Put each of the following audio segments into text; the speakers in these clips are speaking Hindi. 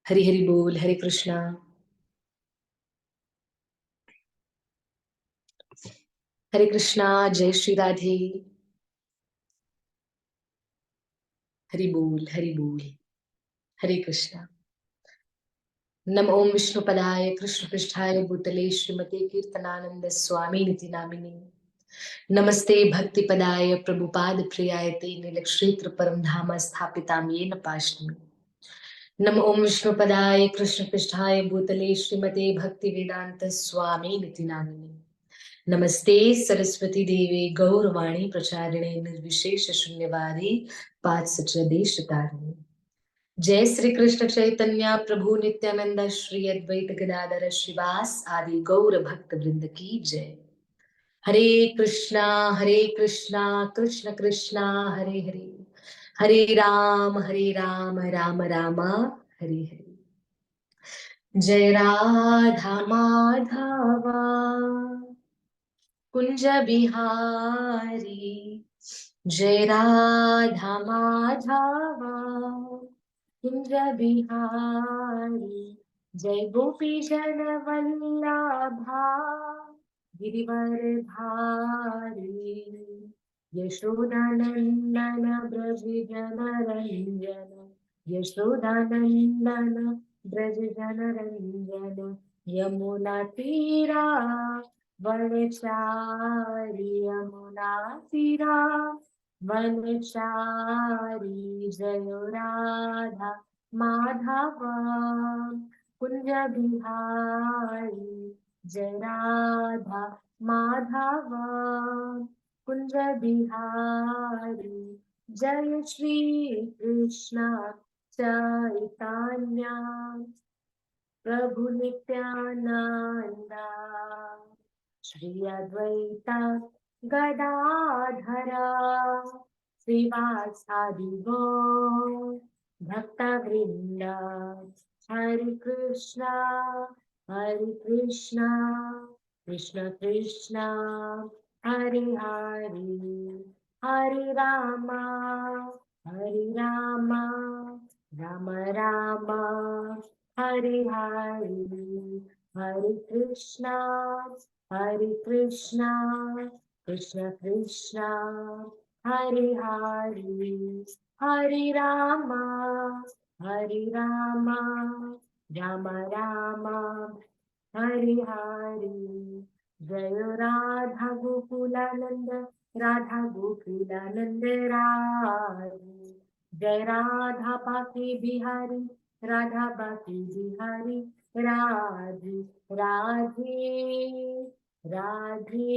हरि हरि बोल। हरे कृष्णा। हरे कृष्णा। जय श्री राधे। हरि बोल हरि बोल। हरे कृष्णा। नम ओम विष्णुपदाय कृष्ण पृष्ठाय भूतले श्रीमते कीर्तनानंद स्वामी निति नामिने नमस्ते भक्ति पदाय प्रभुपाद प्रियाय ते नीलक्षेत्र परम धाम स्थापितां येन पार्ष्वमी। नम ओम विष्णुपदाय कृष्ण पृष्ठाय भूतले श्रीमते भक्ति वेदांत स्वामी निति नामिने नमस्ते सरस्वती देवे गौरवाणी प्रचारिणे निर्विशेष शून्यवादी पाद सचदेश तारिणे। जय श्री कृष्ण चैतन्य प्रभु नित्यानंद श्री अद्वैत गदाधर श्रीवास आदि गौर भक्त वृंद की जय। हरे कृष्णा कृष्ण कृष्णा हरे हरे, हरे राम राम राम हरे हरे। जय राधा माधवा कुंज बिहारी, जय राधा माधवा कुंज बिहारी, जय गोपी जन वल्लभा गिरिवर धारी, यशोदानंदन ब्रज जन रंजन, यशोदानंदन ब्रज जन रंजन, यमुना तीरा वनचारी, यमुना तीरा वनचारी, जय राधा माधवा कुंज बिहारी, जय राधा माधवा कुंज बिहारी, जय श्री कृष्ण चैतन्य प्रभु नित्यानंदा श्री अद्वैता गदाधरा श्रीवासादि गौर भक्तवृंद। हरे कृष्णा कृष्ण कृष्णा हरे हरे, हरे रामा राम रामा हरे हरे, हरे कृष्णा कृष्ण कृष्णा हरे हरे, हरे रामा राम रामा हरे हरे। जय राधा गोकुलानंद राधा गोकुलानंद राधे, जय राधा बाकी बिहारी राधा बाकी बिहारी राधे राधे राधे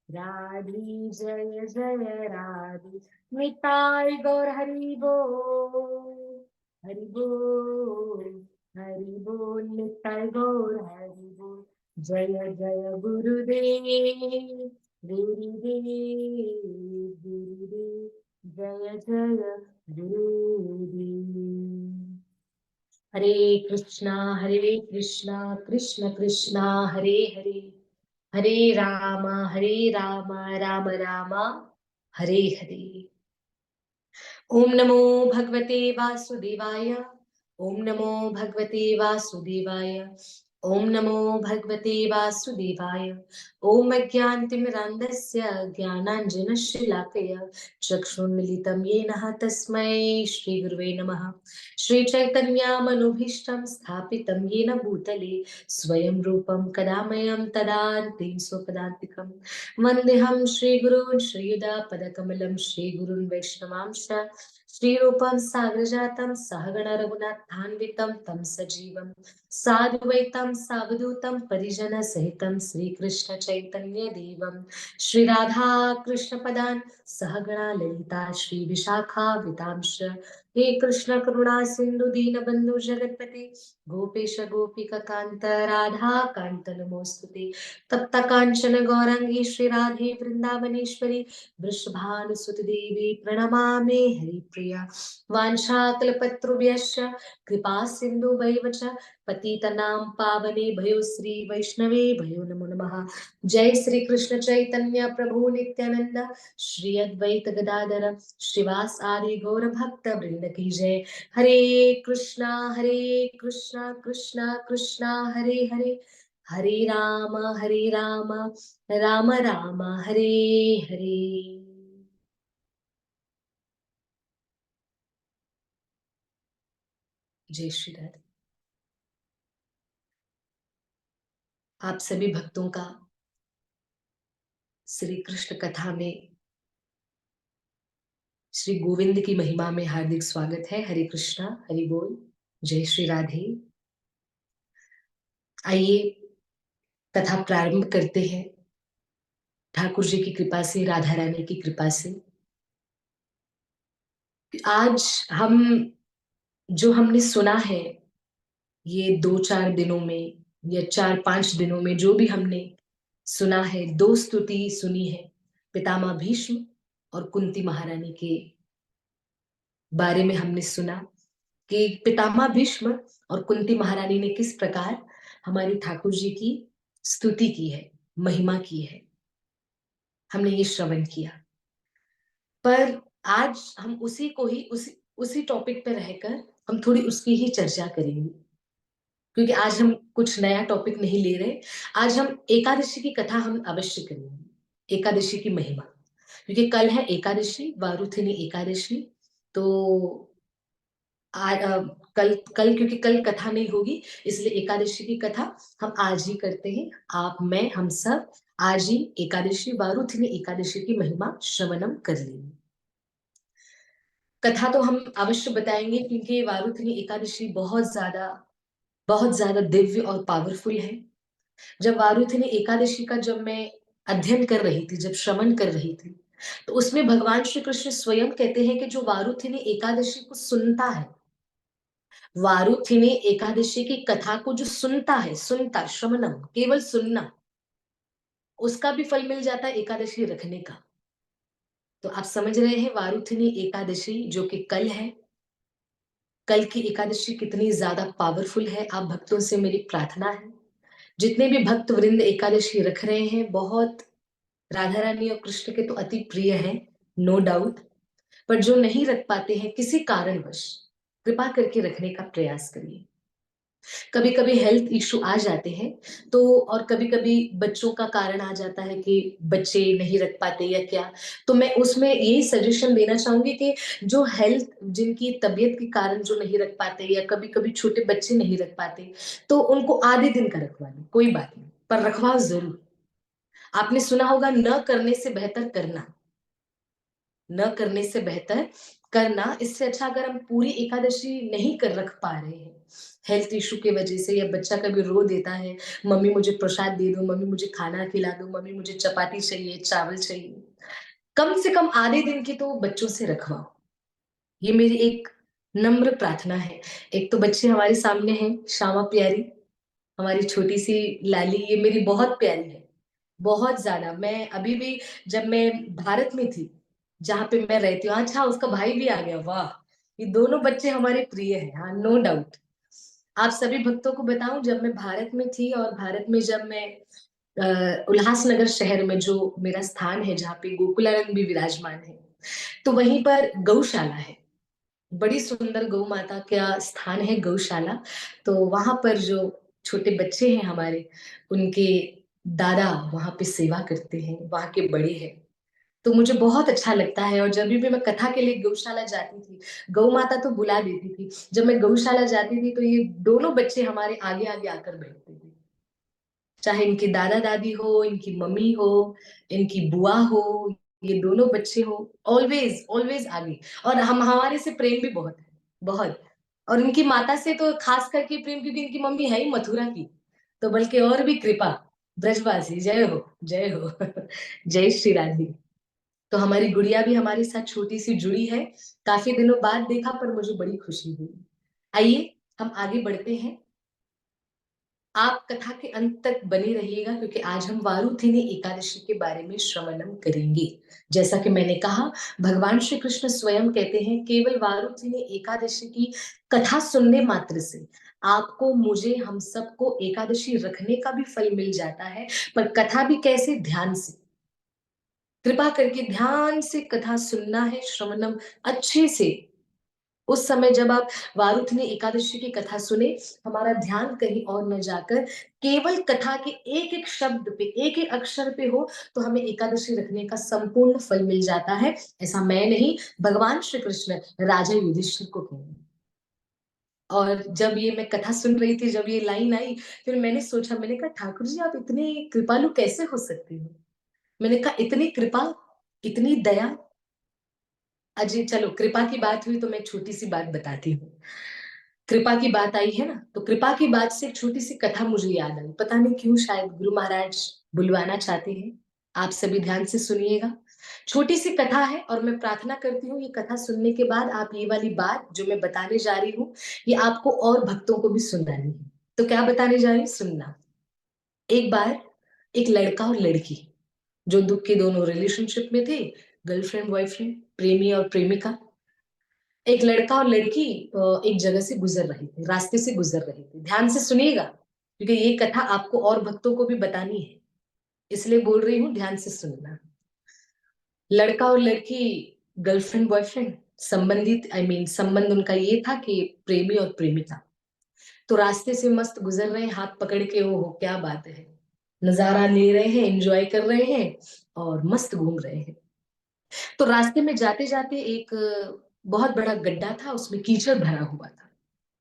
राधे, जय जय राधे। निताय गौर हरि बोल, हरि बोल, हरि बोल, निताय गौर हरि बोल। जय जय गुरुदेव गुरुदेव गुरुदेव, जय जय गुरुदेव। हरे कृष्णा कृष्ण कृष्णा हरे हरे, हरे राम राम राम हरे हरे। ओम नमो भगवते वासुदेवाय, ओम नमो भगवते वासुदेवाय, ओम नमो भगवते वासुदेवाय। ओम अज्ञानतिमिरान्धस्य ज्ञानाञ्जनशलाकया चक्षुन्मिलितं येन तस्मै श्रीगुरुवे नमः। श्रीचैतन्यमनोभीष्टं स्थापितं येन भूतले स्वयं रूपं कदा मह्यं तदान्तिं स्वपदान्तिकम् वन्देऽहं श्रीगुरून् श्रीयुतापदकमलं श्रीगुरून् वैष्णवांश्च श्रीरूपं साग्रजातं सहगण रघुनाथान्वितं तं सजीवं साद्वैतं सावधूतं परिजनसहितं श्रीकृष्ण चैतन्य देवं श्रीराधा कृष्णपदान् सहगणा ललिता श्रीविशाखान्वितांश्च। हे कृष्ण करुणा सिंधु दीनबंधु जगतपते गोपेश गोपिका कांत राधा कांत नमोस्तुते। तप्त कांचन गौरांगी श्री राधे वृंदावनेश्वरी वृषभानुसुत देवी प्रणमामि हरिप्रिये। प्रिया वाञ्छाकल्पतरुभ्यश्च कृपा सिन्धुभैव च पतितनां पावनेभ्यो श्री वैष्णवे भयो नमो नमः। जय श्री कृष्ण चैतन्य प्रभु नित्यानंद श्री अद्वैत गदाधर श्रीवास आदि गौर भक्त वृंद की जय। हरे कृष्णा कृष्णा कृष्णा हरे हरे, हरे राम राम राम हरे हरे। जय श्री राधे। आप सभी भक्तों का श्री कृष्ण कथा में श्री गोविंद की महिमा में हार्दिक स्वागत है। हरे कृष्णा, हरि बोल, जय श्री राधे। आइए कथा प्रारंभ करते हैं ठाकुर जी की कृपा से, राधा रानी की कृपा से। आज हम जो हमने सुना है ये 2-4 दिनों में या 4-5 दिनों में, जो भी हमने सुना है, 2 स्तुति सुनी है पितामह भीष्म और कुंती महारानी के बारे में। हमने सुना कि पितामह भीष्म और कुंती महारानी ने किस प्रकार हमारी ठाकुर जी की स्तुति की है, महिमा की है, हमने ये श्रवण किया। पर आज हम उसी को ही उसी टॉपिक पे रहकर हम थोड़ी उसकी ही चर्चा करेंगे, क्योंकि आज हम कुछ नया टॉपिक नहीं ले रहे। आज हम एकादशी की कथा हम अवश्य करेंगे, एकादशी की महिमा, क्योंकि कल है एकादशी, वारुथिनी एकादशी। तो कल कल क्योंकि कल कथा नहीं होगी, इसलिए एकादशी की कथा हम आज ही करते हैं। आप, मैं, हम सब आज ही एकादशी, वारुथिनी एकादशी की महिमा श्रवणम कर लेंगे। कथा तो हम अवश्य बताएंगे, क्योंकि वारुथिनी एकादशी बहुत ज्यादा दिव्य और पावरफुल है। जब वारुथिनी एकादशी का जब मैं अध्ययन कर रही थी, जब श्रवण कर रही थी, तो उसमें भगवान श्री कृष्ण स्वयं कहते हैं कि जो वारुथिनी एकादशी को सुनता है, वारुथिनी एकादशी की कथा को जो सुनता श्रवणम, केवल सुनना, उसका भी फल मिल जाता है एकादशी रखने का। तो आप समझ रहे हैं वारुथिनी एकादशी जो कि कल है, कल की एकादशी कितनी ज्यादा पावरफुल है। आप भक्तों से मेरी प्रार्थना है, जितने भी भक्त वृंद एकादशी रख रहे हैं, बहुत राधा रानी और कृष्ण के तो अति प्रिय हैं, नो डाउट। पर जो नहीं रख पाते हैं किसी कारणवश, कृपा करके रखने का प्रयास करिए। कभी कभी हेल्थ इशू आ जाते हैं, तो और कभी कभी बच्चों का कारण आ जाता है कि बच्चे नहीं रख पाते या क्या। तो मैं उसमें यही सजेशन देना चाहूंगी कि जो हेल्थ, जिनकी तबीयत के कारण जो नहीं रख पाते, या कभी कभी छोटे बच्चे नहीं रख पाते, तो उनको आधे दिन का रखवा लें, कोई बात नहीं, पर रखवाओ जरूर। आपने सुना होगा, न करने से बेहतर करना, न करने से बेहतर करना। इससे अच्छा अगर हम पूरी एकादशी नहीं कर रख पा रहे हैं हेल्थ इशू की वजह से, या बच्चा कभी रो देता है, मम्मी मुझे प्रसाद दे दो, मम्मी मुझे खाना खिला दो, मम्मी मुझे चपाती चाहिए, चावल चाहिए, कम से कम आधे दिन की तो बच्चों से रखवाओ। ये मेरी एक नम्र प्रार्थना है। एक तो बच्चे हमारे सामने हैं, श्यामा प्यारी, हमारी छोटी सी लाली, ये मेरी बहुत प्यारी है, बहुत ज्यादा। मैं अभी भी, जब मैं भारत में थी, जहाँ पे मैं रहती हूँ, अच्छा उसका भाई भी आ गया, वाह, ये दोनों बच्चे हमारे प्रिय हैं, हाँ, नो डाउट। आप सभी भक्तों को बताऊं, जब मैं भारत में थी, और भारत में जब मैं उल्लासनगर शहर में जो मेरा स्थान है, जहाँ पे गोकुलानंद भी विराजमान है, तो वहीं पर गौशाला है, बड़ी सुंदर गौ माता का स्थान है गौशाला। तो वहां पर जो छोटे बच्चे हैं हमारे, उनके दादा वहां पे सेवा करते हैं, वहां के बड़े हैं। तो मुझे बहुत अच्छा लगता है, और जब भी मैं कथा के लिए गौशाला जाती थी, गौ माता तो बुला देती थी, जब मैं गौशाला जाती थी तो ये दोनों बच्चे हमारे आगे आगे आकर बैठते थे, चाहे इनके दादा दादी हो, इनकी मम्मी हो, इनकी बुआ हो, ये दोनों बच्चे हो, ऑलवेज ऑलवेज आगे। और हम, हमारे से प्रेम भी बहुत है, बहुत। और इनकी माता से तो खास करके प्रेम, क्योंकि इनकी मम्मी है ही मथुरा की, तो बल्कि और भी कृपा। ब्रजवासी, जय हो, जय हो। जय श्री राधे। तो हमारी गुड़िया भी हमारे साथ छोटी सी जुड़ी है, काफी दिनों बाद देखा, पर मुझे बड़ी खुशी हुई। आइए हम आगे बढ़ते हैं। आप कथा के अंत तक बने रहिएगा, क्योंकि आज हम वारुथिनी एकादशी के बारे में श्रवणम करेंगे। जैसा कि मैंने कहा, भगवान श्री कृष्ण स्वयं कहते हैं, केवल वारुथिनी एकादशी की कथा सुनने मात्र से आपको, मुझे, हम सबको एकादशी रखने का भी फल मिल जाता है। पर कथा भी कैसे? ध्यान से, कृपा करके ध्यान से कथा सुनना है, श्रवणम अच्छे से। उस समय जब आप वारुथिनी एकादशी की कथा सुने, हमारा ध्यान कहीं और न जाकर केवल कथा के एक एक शब्द पे, एक एक अक्षर पे हो, तो हमें एकादशी रखने का संपूर्ण फल मिल जाता है। ऐसा मैं नहीं, भगवान श्री कृष्ण राजा युधिष्ठिर को कह रहे हैं। और जब ये मैं कथा सुन रही थी, जब ये लाइन आई, फिर मैंने सोचा, मैंने कहा ठाकुर जी, आप इतने कृपालु कैसे हो सकते हो? मैंने कहा इतनी कृपा, इतनी दया। अजय, चलो कृपा की बात हुई तो मैं छोटी सी बात बताती हूँ। कृपा की बात आई है ना, तो कृपा की बात से एक छोटी सी कथा मुझे याद आई। पता नहीं क्यों, शायद गुरु महाराज बुलवाना चाहते हैं। आप सभी ध्यान से सुनिएगा। छोटी सी कथा है, और मैं प्रार्थना करती हूँ ये कथा सुनने के बाद आप ये वाली बात जो मैं बताने जा रही हूँ, ये आपको और भक्तों को भी सुनानी है। तो क्या बताने जा रही हूँ, सुनना। एक बार एक लड़का और लड़की, जो दुख के दोनों रिलेशनशिप में थे, गर्लफ्रेंड बॉयफ्रेंड, प्रेमी और प्रेमिका। एक लड़का और लड़की एक जगह से गुजर रहे थे, रास्ते से गुजर रहे थे। ध्यान से सुनिएगा, क्योंकि ये कथा आपको और भक्तों को भी बतानी है, इसलिए बोल रही हूँ, ध्यान से सुनना। लड़का और लड़की गर्लफ्रेंड बॉयफ्रेंड, संबंधित, आई मीन संबंध उनका ये था कि प्रेमी और प्रेमिका। तो रास्ते से मस्त गुजर रहे हैं, हाथ पकड़ के, वो हो क्या बात है, नजारा ले रहे हैं, एंजॉय कर रहे हैं और मस्त घूम रहे हैं। तो रास्ते में जाते जाते एक बहुत बड़ा गड्ढा था, उसमें कीचड़ भरा हुआ था।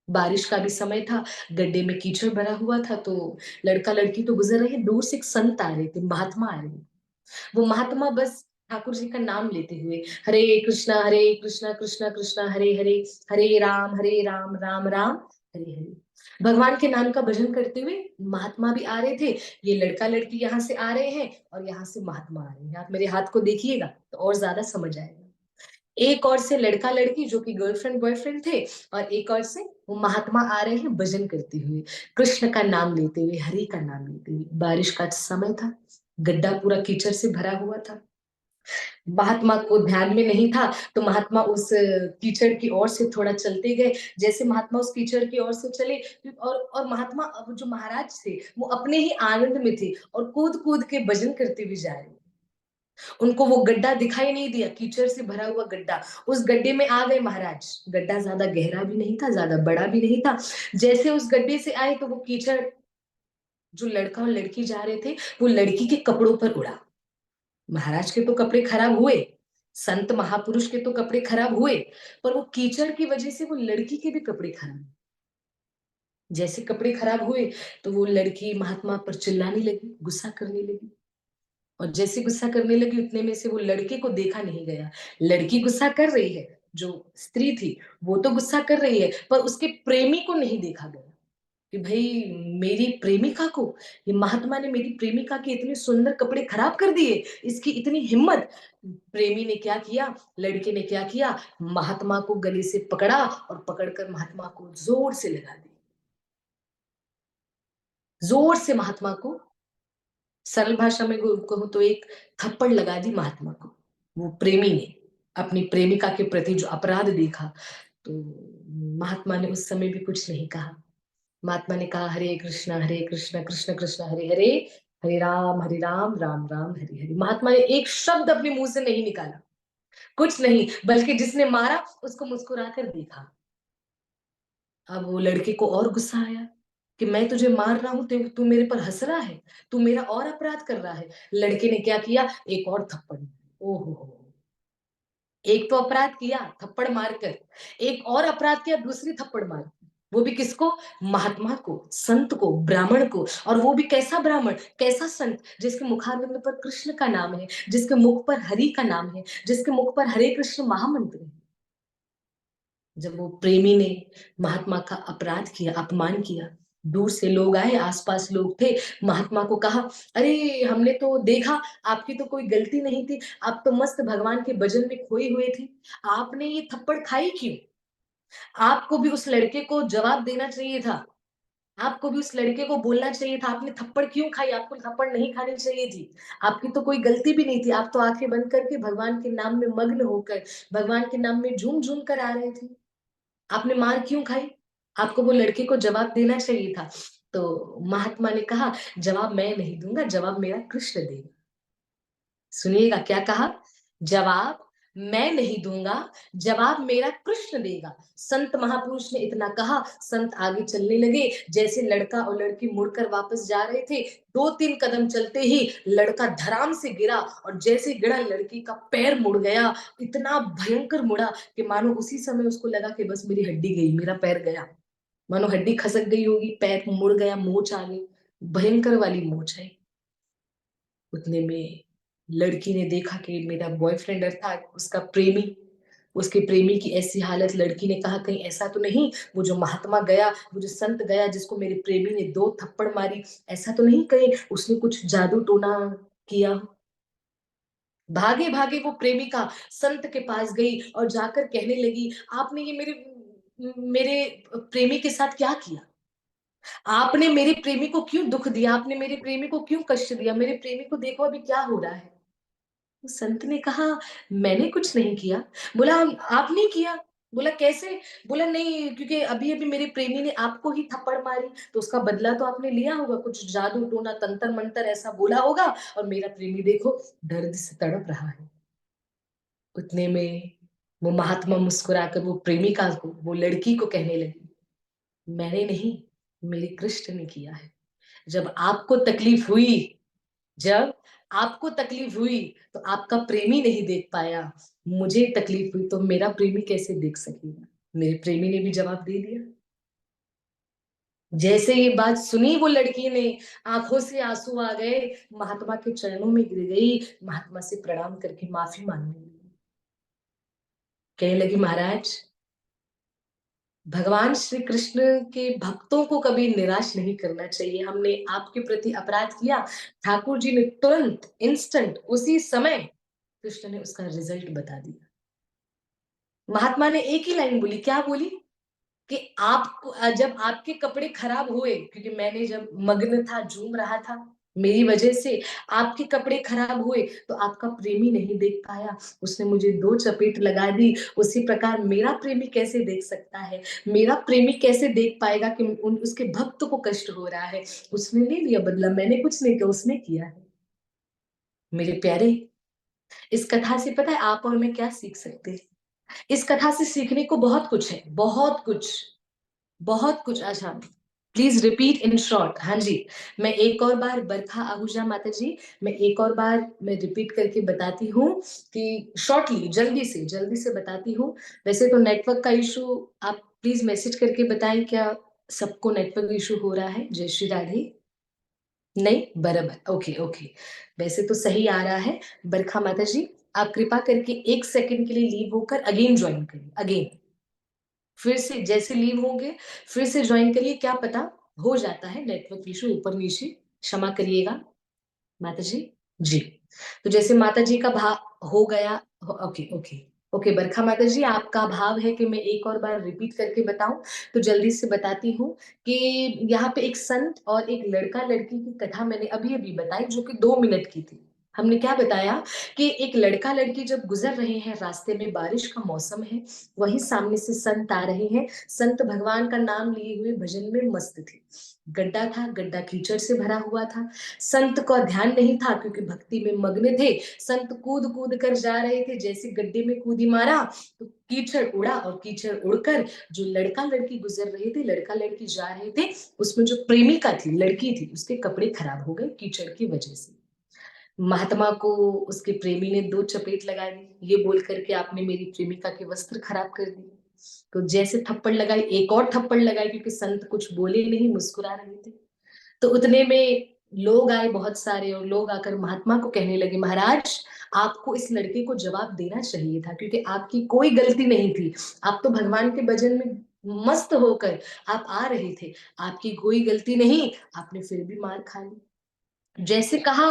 बारिश का भी समय था, गड्ढे में कीचड़ भरा हुआ था। तो लड़का लड़की तो गुजर रहे हैं, दूर से एक संत आ रहे थे, महात्मा आ रहे थे। वो महात्मा बस ठाकुर जी का नाम लेते हुए, हरे कृष्णा कृष्णा कृष्णा हरे हरे, हरे राम राम राम हरे हरे, भगवान के नाम का भजन करते हुए महात्मा भी आ रहे थे। ये लड़का लड़की यहाँ से आ रहे हैं और यहाँ से महात्मा आ रहे हैं। आप मेरे हाथ को देखिएगा तो और ज्यादा समझ आएगा। एक और से लड़का लड़की जो कि गर्लफ्रेंड बॉयफ्रेंड थे, और एक और से वो महात्मा आ रहे हैं भजन करते हुए, कृष्ण का नाम लेते हुए, हरि का नाम लेते हुए। बारिश का समय था, गड्ढा पूरा कीचड़ से भरा हुआ था। महात्मा को ध्यान में नहीं था, तो महात्मा उस कीचड़ की ओर से थोड़ा चलते गए। जैसे महात्मा उस कीचड़ की ओर से चले, और महात्मा, अब जो महाराज थे, वो अपने ही आनंद में थे और कूद कूद के भजन करते हुए जा रहे। उनको वो गड्ढा दिखाई नहीं दिया, कीचड़ से भरा हुआ गड्ढा। उस गड्ढे में आ गए महाराज। गड्ढा ज्यादा गहरा भी नहीं था, ज्यादा बड़ा भी नहीं था। जैसे उस गड्ढे से आए, तो वो कीचड़, जो लड़का और लड़की जा रहे थे, वो लड़की के कपड़ों पर उड़ा। महाराज के तो कपड़े खराब हुए, संत महापुरुष के तो कपड़े खराब हुए, पर वो कीचड़ की वजह से वो लड़की के भी कपड़े खराब हुए। जैसे कपड़े खराब हुए, तो वो लड़की महात्मा पर चिल्लाने लगी, गुस्सा करने लगी। और जैसे गुस्सा करने लगी, उतने में से वो लड़के को देखा नहीं गया। लड़की गुस्सा कर रही है, जो स्त्री थी वो तो गुस्सा कर रही है, पर उसके प्रेमी को नहीं देखा गया कि भाई, मेरी प्रेमिका को, ये महात्मा ने मेरी प्रेमिका के इतने सुंदर कपड़े खराब कर दिए, इसकी इतनी हिम्मत। प्रेमी ने क्या किया, लड़के ने क्या किया, महात्मा को गले से पकड़ा और पकड़कर महात्मा को जोर से लगा दी। जोर से महात्मा को, सरल भाषा में कहूं तो एक थप्पड़ लगा दी महात्मा को। वो प्रेमी ने अपनी प्रेमिका के प्रति जो अपराध देखा, तो महात्मा ने उस समय भी कुछ नहीं कहा। महात्मा ने कहा, हरे कृष्णा कृष्ण कृष्ण हरे हरे, हरे राम राम राम हरे हरे। महात्मा ने एक शब्द अपने मुंह से नहीं निकाला, कुछ नहीं, बल्कि जिसने मारा उसको मुस्कुराकर देखा। अब वो लड़के को और गुस्सा आया कि मैं तुझे मार रहा हूं, तू मेरे पर हंस रहा है, तू मेरा और अपराध कर रहा है। लड़के ने क्या किया, एक और थप्पड़। ओहो, एक तो अपराध किया थप्पड़ मारकर, एक और अपराध किया दूसरी थप्पड़ मार। वो भी किसको, महात्मा को, संत को, ब्राह्मण को। और वो भी कैसा ब्राह्मण, कैसा संत, जिसके मुखारविंद पर कृष्ण का नाम है, जिसके मुख पर हरि का नाम है, जिसके मुख पर हरे कृष्ण महामंत्र है। जब वो प्रेमी ने महात्मा का अपराध किया, अपमान किया, दूर से लोग आए, आसपास लोग थे, महात्मा को कहा, अरे हमने तो देखा, आपकी तो कोई गलती नहीं थी, आप तो मस्त भगवान के भजन में खोई हुए थे, आपने ये थप्पड़ खाई क्यों? आपको भी उस लड़के को जवाब देना चाहिए था। आपको भी उस लड़के को बोलना चाहिए था, आपने थप्पड़ क्यों खाई? आपको थप्पड़ नहीं खानी चाहिए थी। आपकी तो कोई गलती भी नहीं थी, आप तो आँखें बंद करके भगवान के नाम में मग्न होकर, भगवान के नाम में झूम-झूम कर आ रहे थे। आपने मार क्यों खाई? आपको वो लड़के को जवाब देना चाहिए था। तो महात्मा ने कहा, "जवाब मैं नहीं दूँगा, जवाब मेरा कृष्ण देगा।" सुनिएगा क्या कहा? जवाब मैं नहीं दूँगा, जवाब मेरा कृष्ण देगा। संत महापुरुष ने इतना कहा, संत आगे चलने लगे। जैसे लड़का और लड़की मुड़कर वापस जा रहे थे, 2-3 कदम चलते ही लड़का धड़ाम से गिरा और जैसे गिरा लड़की का पैर मुड़ गया। इतना भयंकर मुड़ा कि मानो उसी समय उसको लगा कि बस मेरी हड्डी गई, मेरा पैर गया। मानो हड्डी खसक गई होगी, पैर मुड़ गया, मोच आ गई। भयंकर वाली मोच है। उतने में लड़की ने देखा कि मेरा बॉयफ्रेंड अर्थात उसका प्रेमी, उसके प्रेमी की ऐसी हालत। लड़की ने कहा कहीं ऐसा तो नहीं वो जो महात्मा गया, वो जो संत गया जिसको मेरे प्रेमी ने 2 थप्पड़ मारी, ऐसा तो नहीं कहीं उसने कुछ जादू टोना किया? भागे भागे वो प्रेमिका संत के पास गई और जाकर कहने लगी, आपने ये मेरे प्रेमी के साथ क्या किया? आपने मेरे प्रेमी को क्यों दुख दिया? आपने मेरे प्रेमी को क्यों कष्ट दिया? मेरे प्रेमी को देखो अभी क्या हो रहा है। तो संत ने कहा, मैंने कुछ नहीं किया। बोला, आपने किया? बोला, कैसे? बोला, नहीं क्योंकि अभी-अभी मेरे प्रेमी ने आपको ही थप्पड़ मारी, तो उसका बदला तो आपने लिया होगा, कुछ जादू-टोना, तंत्र-मंतर ऐसा बोला होगा और मेरा प्रेमी देखो दर्द से तड़प रहा है। उतने में वो महात्मा मुस्कुराकर वो प्रेमिका को, वो लड़की को कहने लगी, मैंने नहीं, मेरे कृष्ण ने किया है। जब आपको तकलीफ हुई जब आपको तकलीफ हुई तो आपका प्रेमी नहीं देख पाया, मुझे तकलीफ हुई तो मेरा प्रेमी कैसे देख सकेगा? मेरे प्रेमी ने भी जवाब दे दिया। जैसे ये बात सुनी वो लड़की ने, आंखों से आंसू आ गए, महात्मा के चरणों में गिर गई, महात्मा से प्रणाम करके माफी मांगने लगी। कहने लगी, महाराज, भगवान श्री कृष्ण के भक्तों को कभी निराश नहीं करना चाहिए। हमने आपके प्रति अपराध किया, ठाकुर जी ने तुरंत इंस्टेंट उसी समय कृष्ण ने उसका रिजल्ट बता दिया। महात्मा ने एक ही लाइन बोली, क्या बोली? कि आप जब आपके कपड़े खराब हुए, क्योंकि मैंने जब मग्न था, झूम रहा था, मेरी वजह से आपके कपड़े खराब हुए, तो आपका प्रेमी नहीं देख पाया, उसने मुझे 2 चपेट लगा दी। उसी प्रकार मेरा प्रेमी कैसे देख सकता है? मेरा प्रेमी कैसे देख पाएगा कि उन उसके भक्त को कष्ट हो रहा है? उसने ले लिया बदला, मैंने कुछ नहीं किया, उसने किया है। मेरे प्यारे, इस कथा से पता है आप और मैं क्या सीख सकते हैं? इस कथा से सीखने को बहुत कुछ है, बहुत कुछ, बहुत कुछ। अच्छा, प्लीज रिपीट इन शॉर्ट। हाँ जी, मैं एक और बार बरखा आहूजा माता जी, मैं एक और बार मैं रिपीट करके बताती हूँ कि शॉर्टली, जल्दी से बताती हूँ। वैसे तो नेटवर्क का इशू, आप प्लीज मैसेज करके बताएं क्या सबको नेटवर्क इशू हो रहा है? जय श्री राधे। नहीं, बराबर, ओके ओके, वैसे तो सही आ रहा है। बरखा माता जी, आप कृपा करके 1 सेकंड के लिए लीव होकर अगेन ज्वाइन करिए, अगेन। फिर से जैसे लीव होंगे, फिर से ज्वाइन करिए, क्या पता हो जाता है नेटवर्क इशू ऊपर-नीचे, क्षमा करिएगा माता जी। जी, तो जैसे माता जी का भाव हो गया, ओके, ओके, ओके, बरखा माता जी आपका भाव है कि मैं एक और बार रिपीट करके बताऊँ, तो जल्दी से बताती हूँ कि यहाँ पे एक संत और एक लड़का-लड़की की कथा मैंने अभी-अभी बताई जो कि 2 मिनट की थी। हमने क्या बताया कि एक लड़का-लड़की जब गुज़र रहे हैं, रास्ते में बारिश का मौसम है, वहीं सामने से संत आ रहे हैं। संत भगवान का नाम लिए हुए भजन में मस्त थे। गड्ढा था, गड्ढा कीचड़ से भरा हुआ था। संत का ध्यान नहीं था क्योंकि भक्ति में मग्न थे। संत कूद-कूद कर जा रहे थे, जैसे गड्ढे में कूदी मारा तो कीचड़ उड़ा और कीचड़ उड़कर जो लड़का-लड़की गुज़र रहे थे, लड़का-लड़की जा रहे थे, उसमें जो प्रेमिका थी, लड़की थी, उसके कपड़े खराब हो गए कीचड़ की वजह से। महात्मा को उसके प्रेमी ने 2 चपेट लगा दी, ये बोल कर के आपने मेरी प्रेमिका के वस्त्र खराब कर दिए। तो जैसे थप्पड़ लगाई, एक और थप्पड़ लगाई क्योंकि संत कुछ बोले नहीं, मुस्कुरा रहे थे। तो उतने में लोग आए बहुत सारे और लोग आकर महात्मा को कहने लगे, महाराज, आपको इस लड़के को जवाब देना चाहिए था क्योंकि आपकी कोई गलती नहीं थी। आप तो भगवान के भजन में मस्त होकर आप आ रहे थे। आपकी कोई गलती नहीं, आपने फिर भी मार खा ली। जैसे कहा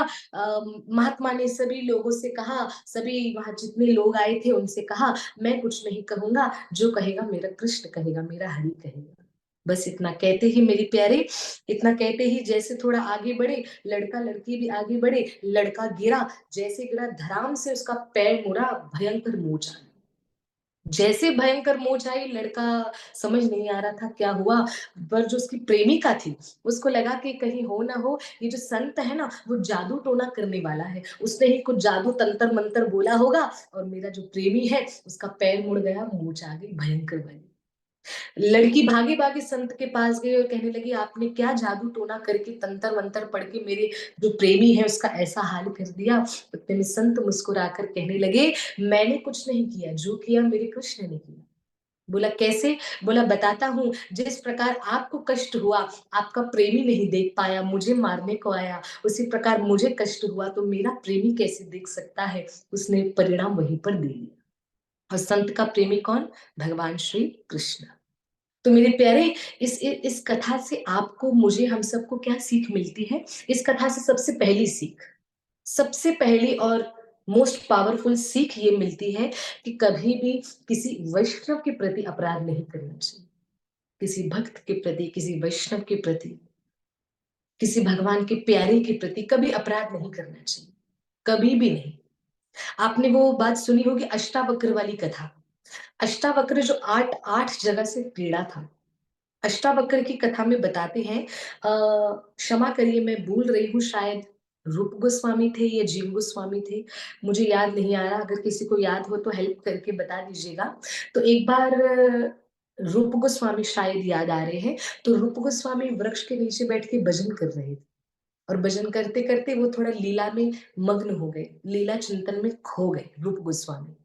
महात्मा ने सभी लोगों से कहा, सभी वहाँ जितने लोग आए थे उनसे कहा, मैं कुछ नहीं कहूँगा, जो कहेगा मेरा कृष्ण कहेगा, मेरा हरि कहेगा। बस इतना कहते ही मेरे प्यारे, इतना कहते ही जैसे थोड़ा आगे बढ़े, लड़का लड़की भी आगे बढ़े, लड़का गिरा, जैसे गिरा धड़ाम से उसका पैर मुड़ा, भयंकर मोच आई। जैसे भयंकर मोच आई, लड़का समझ नहीं आ रहा था क्या हुआ, पर जो उसकी प्रेमिका थी, उसको लगा कि कहीं हो ना हो ये जो संत है ना वो जादू टोना करने वाला है, उसने ही कुछ जादू तंत्र मंत्र बोला होगा और मेरा जो प्रेमी है उसका पैर मुड़ गया, मोच आ गई भयंकर वाली। लड़की भागी भागी संत के पास गई और कहने लगी आपने क्या जादू टोना करके तंत्र मंत्र पढ़ के मेरे जो प्रेमी है उसका ऐसा हाल कर दिया। उतने में संत मुस्कुराकर कहने लगे मैंने कुछ नहीं किया, जो किया मेरे कृष्ण ने किया। बोला कैसे? बोला बताता हूँ, जिस प्रकार आपको कष्ट हुआ, आपका प्रेमी नहीं देख पाया, मुझे मारने को आया, उसी प्रकार मुझे कष्ट हुआ तो मेरा प्रेमी कैसे देख सकता है। उसने परिणाम वहीं पर दे दिया। और संत का प्रेमी कौन? भगवान श्री कृष्ण। तो मेरे प्यारे, इस कथा से आपको, मुझे, हम सबको क्या सीख मिलती है? इस कथा से सबसे पहली सीख, सबसे पहली और मोस्ट पावरफुल सीख ये मिलती है कि कभी भी किसी वैष्णव के प्रति अपराध नहीं करना चाहिए। किसी भक्त के प्रति, किसी वैष्णव के प्रति, किसी भगवान के प्यारे के प्रति कभी अपराध नहीं करना चाहिए, कभी भी नहीं। आपने वो बात सुनी होगी अष्टावक्र वाली कथा। अष्टावक्र जो आठ आठ जगह से पीड़ा था। अष्टावक्र की कथा में बताते हैं, क्षमा करिए मैं भूल रही हूँ, शायद रूप गोस्वामी थे या जीव गोस्वामी थे, मुझे याद नहीं आ रहा, अगर किसी को याद हो तो हेल्प करके बता दीजिएगा। तो एक बार रूप गोस्वामी शायद याद आ रहे हैं, तो रूप गोस्वामी वृक्ष के नीचे बैठ के भजन कर रहे थे और भजन करते करते वो थोड़ा लीला में मग्न हो गए, लीला चिंतन में खो गए रूप गोस्वामी।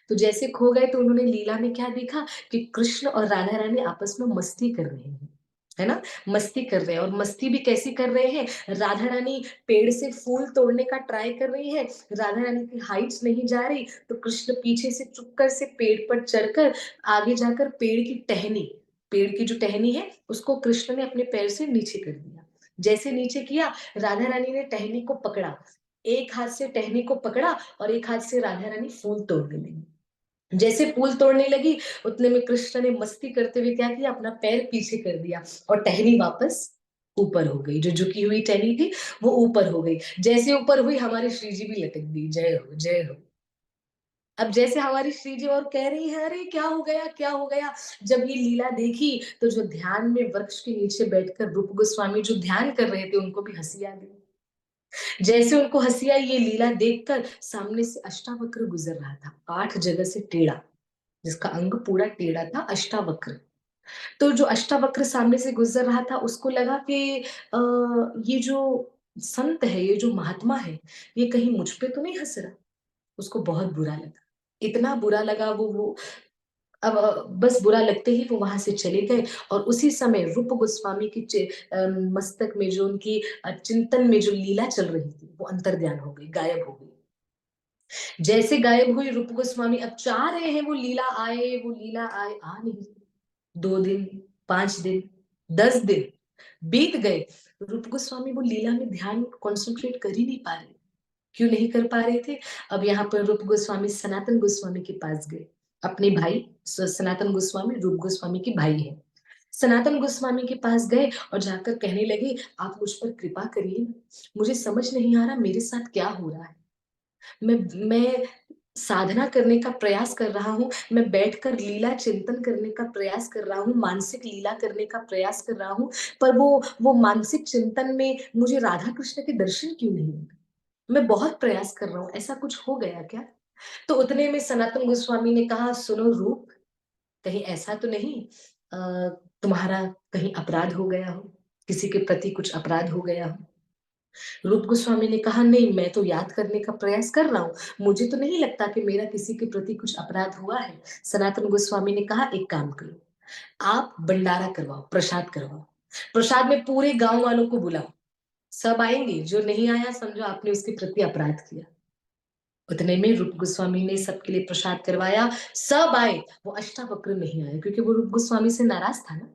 तो जैसे खो गए तो उन्होंने लीला में क्या देखा कि कृष्ण और राधा रानी आपस में मस्ती कर रहे हैं, है ना, मस्ती कर रहे हैं। और मस्ती भी कैसी कर रहे हैं, राधा रानी पेड़ से फूल तोड़ने का ट्राई कर रही है, राधा रानी की हाइट्स नहीं जा रही, तो कृष्ण पीछे से चुपकर से पेड़ पर चढ़कर आगे जाकर पेड़ की टहनी, पेड़ की जो टहनी है उसको कृष्ण ने अपने पैर से नीचे कर दिया। जैसे नीचे किया, राधा रानी ने टहनी को पकड़ा, एक हाथ से टहनी को पकड़ा और एक हाथ से राधा रानी फूल तोड़ने लगी। जैसे फूल तोड़ने लगी, उतने में कृष्ण ने मस्ती करते हुए क्या किया, अपना पैर पीछे कर दिया और टहनी वापस ऊपर हो गई, जो झुकी हुई टहनी थी वो ऊपर हो गई। जैसे ऊपर हुई हमारी श्री जी भी लटक दी, जय हो जय हो। अब जैसे हमारी श्री जी और कह रही है अरे क्या हो गया क्या हो गया। जब ये लीला देखी तो जो ध्यान में वृक्ष के नीचे बैठकर रूप गोस्वामी जो ध्यान कर रहे थे उनको भी हंसी आ गई। जैसे उनको हंसी आई ये लीला देखकर, सामने से अष्टावक्र गुजर रहा था, 8 जगह से टेढ़ा, जिसका अंग पूरा टेढ़ा था, अष्टावक्र। तो जो अष्टावक्र सामने से गुजर रहा था उसको लगा कि ये जो संत है, ये जो महात्मा है, ये कहीं मुझ पे तो नहीं हंस रहा। उसको बहुत बुरा लगा, इतना बुरा लगा, वो अब बस बुरा लगते ही वो वहां से चले गए। और उसी समय रूप गोस्वामी की मस्तक में जो उनकी चिंतन में जो लीला चल रही थी वो अंतर्ध्यान हो गई, गायब हो गई। जैसे गायब हुई रूप गोस्वामी, अब चाह रहे हैं वो लीला आए, वो लीला आए, आ नहीं। 2 दिन, 5 दिन, 10 दिन बीत गए, रूप गोस्वामी वो लीला में ध्यान कॉन्सेंट्रेट कर ही नहीं पा रहे। क्यों नहीं कर पा रहे थे? अब यहाँ पर रूप गोस्वामी सनातन गोस्वामी के पास गए, अपने भाई, सनातन गोस्वामी रूप गोस्वामी के भाई है। सनातन गोस्वामी के पास गए और जाकर कहने लगे आप मुझ पर कृपा करिए, मुझे समझ नहीं आ रहा मेरे साथ क्या हो रहा है। मैं साधना करने का प्रयास कर रहा हूँ, मैं बैठकर लीला चिंतन करने का प्रयास कर रहा हूँ, मानसिक लीला करने का प्रयास कर रहा हूँ, पर वो मानसिक चिंतन में मुझे राधा कृष्ण के दर्शन क्यों नहीं होते। मैं बहुत प्रयास कर रहा हूँ, ऐसा कुछ हो गया क्या? तो उतने में सनातन गोस्वामी ने कहा सुनो रूप, कहीं ऐसा तो नहीं तुम्हारा कहीं अपराध हो गया हो, किसी के प्रति कुछ अपराध हो गया हो। रूप गोस्वामी ने कहा नहीं, मैं तो याद करने का प्रयास कर रहा हूँ, मुझे तो नहीं लगता कि मेरा किसी के प्रति कुछ अपराध हुआ है। सनातन गोस्वामी ने कहा एक काम करो, आप भंडारा करवाओ, प्रसाद करवाओ, प्रसाद में पूरे गांव वालों को बुलाओ, सब आएंगे, जो नहीं आया समझो आपने उसके प्रति अपराध किया। उतने में रूप गोस्वामी ने सबके लिए प्रसाद करवाया, सब आए, वो अष्टावक्र नहीं आया क्योंकि वो रूप गोस्वामी से नाराज था ना।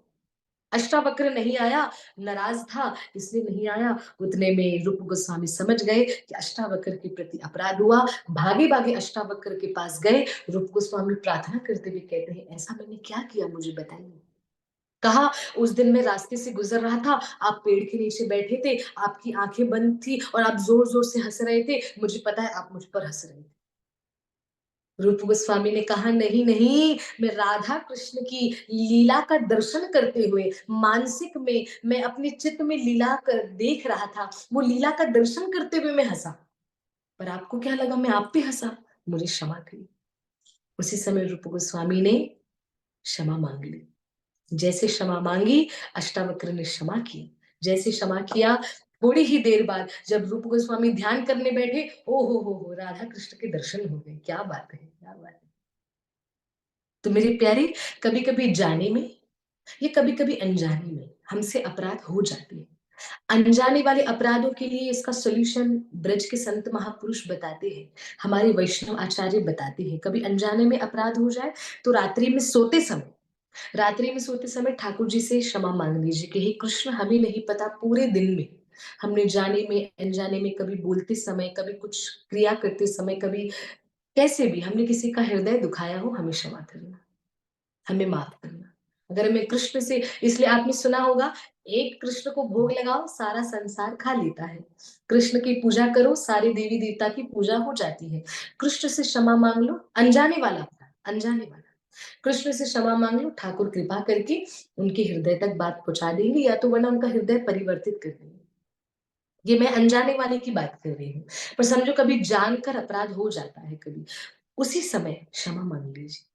अष्टावक्र नहीं आया, नाराज था, इसलिए नहीं आया। उतने में रूप गोस्वामी समझ गए कि अष्टावक्र के प्रति अपराध हुआ, भागे भागे अष्टावक्र के पास गए। रूप गोस्वामी प्रार्थना करते हुए कहते हैं ऐसा मैंने क्या किया मुझे बताइए। कहा उस दिन मैं रास्ते से गुजर रहा था, आप पेड़ के नीचे बैठे थे, आपकी आंखें बंद थी और आप जोर जोर से हंस रहे थे, मुझे पता है आप मुझ पर हंस रहे थे। रूप गोस्वामी ने कहा नहीं नहीं, मैं राधा कृष्ण की लीला का दर्शन करते हुए मानसिक में मैं अपने चित्त में लीला कर देख रहा था, वो लीला का दर्शन करते हुए मैं हंसा, पर आपको क्या लगा मैं आप पे हंसा, मुझे क्षमा करिए। उसी समय रूप गोस्वामी ने क्षमा मांग ली। जैसे क्षमा मांगी, अष्टावक्र ने क्षमा की। जैसे क्षमा किया, थोड़ी ही देर बाद जब रूप गोस्वामी ध्यान करने बैठे, ओ हो राधा कृष्ण के दर्शन हो गए। क्या बात है, क्या बात है। तो मेरे प्यारे, कभी कभी जाने में या कभी कभी अनजाने में हमसे अपराध हो जाते हैं। अनजाने वाले अपराधों के लिए इसका सॉल्यूशन ब्रज के संत महापुरुष बताते हैं, हमारे वैष्णव आचार्य बताते हैं। कभी अनजाने में अपराध हो जाए तो रात्रि में सोते समय ठाकुर जी से क्षमा मांग लीजिए कि हे कृष्ण, हमें नहीं पता पूरे दिन में हमने जाने में अनजाने में, कभी बोलते समय, कभी कुछ क्रिया करते समय, कभी कैसे भी हमने किसी का हृदय दुखाया हो, हमें क्षमा करना, हमें माफ करना। अगर हमें कृष्ण से, इसलिए आपने सुना होगा, एक कृष्ण को भोग लगाओ सारा संसार खा लेता है। कृष्ण की पूजा करो, सारे देवी देवता की पूजा हो जाती है। कृष्ण से क्षमा मांग लो, अनजाने वाला अपराध, अनजाने वाला कृष्ण से क्षमा मांग लो, ठाकुर कृपा करके उनके हृदय तक बात पहुंचा देंगे, या तो वरना उनका हृदय परिवर्तित कर देंगे। ये मैं अनजाने वाले की बात कर रही हूँ। पर समझो कभी जानकर अपराध हो जाता है, कभी उसी समय क्षमा मांग लीजिए।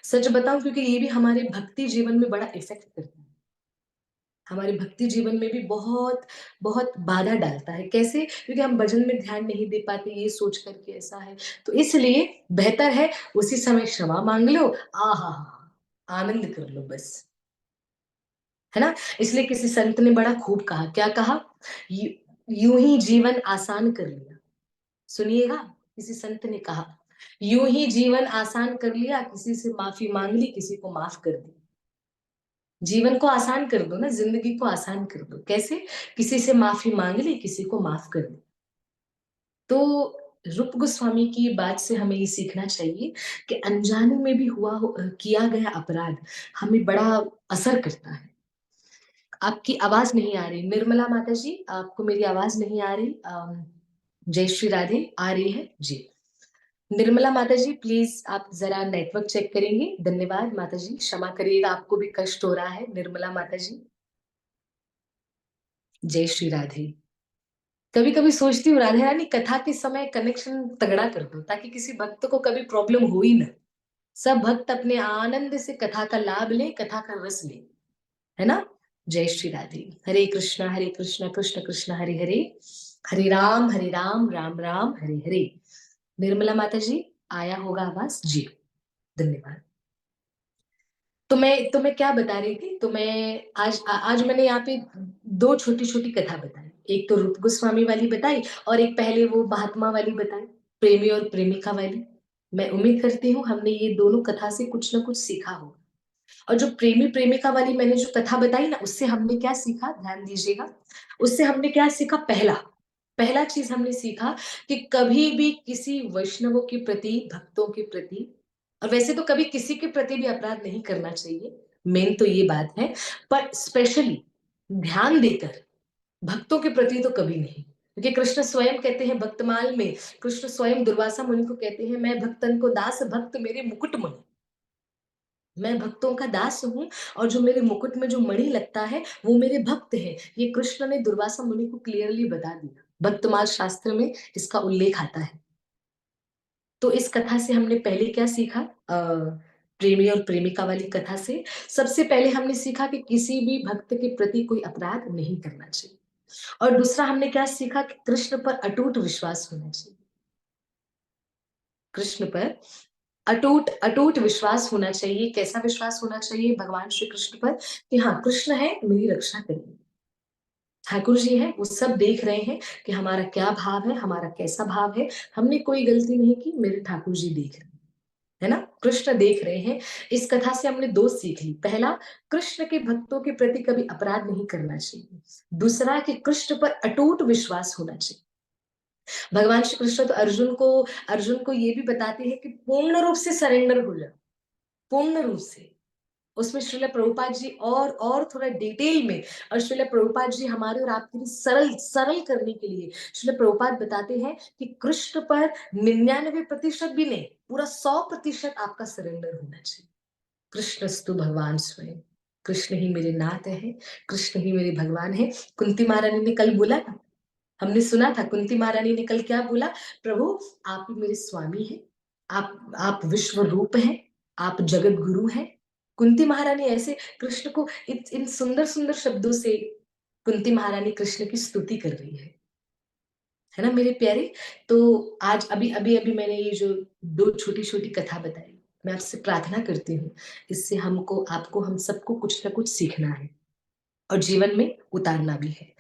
सच बताऊं, क्योंकि ये भी हमारे भक्ति जीवन में बड़ा इफेक्ट करता है, हमारे भक्ति जीवन में भी बहुत बहुत बाधा डालता है। कैसे? क्योंकि हम भजन में ध्यान नहीं दे पाते, ये सोच करके ऐसा है। तो इसलिए बेहतर है उसी समय क्षमा मांग लो, आ हा आनंद कर लो बस, है ना। इसलिए किसी संत ने बड़ा खूब कहा, क्या कहा, यू यूं ही जीवन आसान कर लिया। सुनिएगा, किसी संत ने कहा, यूं ही जीवन आसान कर लिया, किसी से माफी मांग ली, किसी को माफ कर दी। जीवन को आसान कर दो ना, जिंदगी को आसान कर दो। कैसे? किसी से माफी मांग ली, किसी को माफ कर दी। तो रूप गोस्वामी की बात से हमें ये सीखना चाहिए कि अनजाने में भी किया गया अपराध हमें बड़ा असर करता है। आपकी आवाज नहीं आ रही निर्मला माता जी, आपको मेरी आवाज नहीं आ रही। जय श्री राधे, आ रही है जी। निर्मला माता जी, प्लीज आप जरा नेटवर्क चेक करेंगे। धन्यवाद माता जी, क्षमा करिएगा, आपको भी कष्ट हो रहा है। निर्मला माता जी, जय श्री राधे। कभी कभी सोचती हूँ राधे रानी कथा के समय कनेक्शन तगड़ा कर दो, ताकि किसी भक्त को कभी प्रॉब्लम हो ही ना। सब भक्त अपने आनंद से कथा का लाभ ले, कथा का रस ले, है ना। जय श्री राधे। हरे कृष्णा कृष्ण कृष्ण हरे हरे, हरे राम राम राम हरे हरे। निर्मला माता जी, आया होगा आवाज जी। धन्यवाद। तो मैं क्या बता रही थी, तो मैं आज मैंने यहाँ पे दो छोटी छोटी कथा बताई। एक तो रूप गोस्वामी वाली बताई, और एक पहले वो महात्मा वाली बताई, प्रेमी और प्रेमिका वाली। मैं उम्मीद करती हूँ हमने ये दोनों कथा से कुछ ना कुछ सीखा होगा। और जो प्रेमी प्रेमिका वाली मैंने जो कथा बताई ना, उससे हमने क्या सीखा, ध्यान दीजिएगा। उससे हमने क्या सीखा, पहला पहला चीज हमने सीखा कि कभी भी किसी वैष्णवों के प्रति, भक्तों के प्रति, और वैसे तो कभी किसी के प्रति भी अपराध नहीं करना चाहिए, मेन तो ये बात है, पर स्पेशली ध्यान देकर भक्तों के प्रति तो कभी नहीं। क्योंकि कृष्ण स्वयं कहते हैं भक्तमाल में, कृष्ण स्वयं दुर्वासा मुनि को कहते हैं, मैं भक्तन को दास, भक्त मेरे मुकुट मुनि। मैं भक्तों का दास हूँ, और जो मेरे मुकुट में जो मणि लगता है वो मेरे भक्त है। ये कृष्ण ने दुर्वासा मुनि को क्लियरली बता दिया, भक्तमाल शास्त्र में इसका उल्लेख आता है। तो इस कथा से हमने पहले क्या सीखा, प्रेमी और प्रेमिका वाली कथा से सबसे पहले हमने सीखा कि किसी भी भक्त के प्रति कोई अपराध नहीं करना चाहिए। और दूसरा हमने क्या सीखा कि कृष्ण पर अटूट विश्वास होना चाहिए। कृष्ण पर अटूट अटूट विश्वास होना चाहिए। कैसा विश्वास होना चाहिए भगवान श्री कृष्ण पर, कि हाँ कृष्ण है, मेरी रक्षा करेंगे। ठाकुर जी हैं, वो सब देख रहे हैं कि हमारा क्या भाव है, हमारा कैसा भाव है। हमने कोई गलती नहीं की, मेरे ठाकुर जी देख रहे हैं, है ना। कृष्ण देख रहे हैं। इस कथा से हमने दो सीख ली। पहला, कृष्ण के भक्तों के प्रति कभी अपराध नहीं करना चाहिए। दूसरा, कि कृष्ण पर अटूट विश्वास होना चाहिए। भगवान श्री कृष्ण तो अर्जुन को ये भी बताते हैं कि पूर्ण रूप से सरेंडर हो जाओ, पूर्ण रूप से। उसमें श्रील प्रभुपाद जी और थोड़ा डिटेल में, और श्रील प्रभुपाद जी हमारे और आपके लिए सरल सरल करने के लिए श्रील प्रभुपाद बताते हैं कि कृष्ण पर 99% भी नहीं, पूरा 100% आपका सरेंडर होना चाहिए। कृष्णस्तु भगवान स्वयं, कृष्ण ही मेरे नाथ है, कृष्ण ही मेरे भगवान है। कुंती महारानी ने कल बोला था, हमने सुना था, कुंती महारानी ने कल क्या बोला, प्रभु आप ही मेरे स्वामी हैं, आप विश्व रूप हैं, आप जगत गुरु हैं। कुंती महारानी ऐसे कृष्ण को इन सुंदर सुंदर शब्दों से कुंती महारानी कृष्ण की स्तुति कर रही है ना मेरे प्यारे। तो आज अभी अभी अभी मैंने ये जो दो छोटी छोटी कथा बताई, मैं आपसे प्रार्थना करती हूँ, इससे हमको आपको हम सबको कुछ ना कुछ सीखना है और जीवन में उतारना भी है।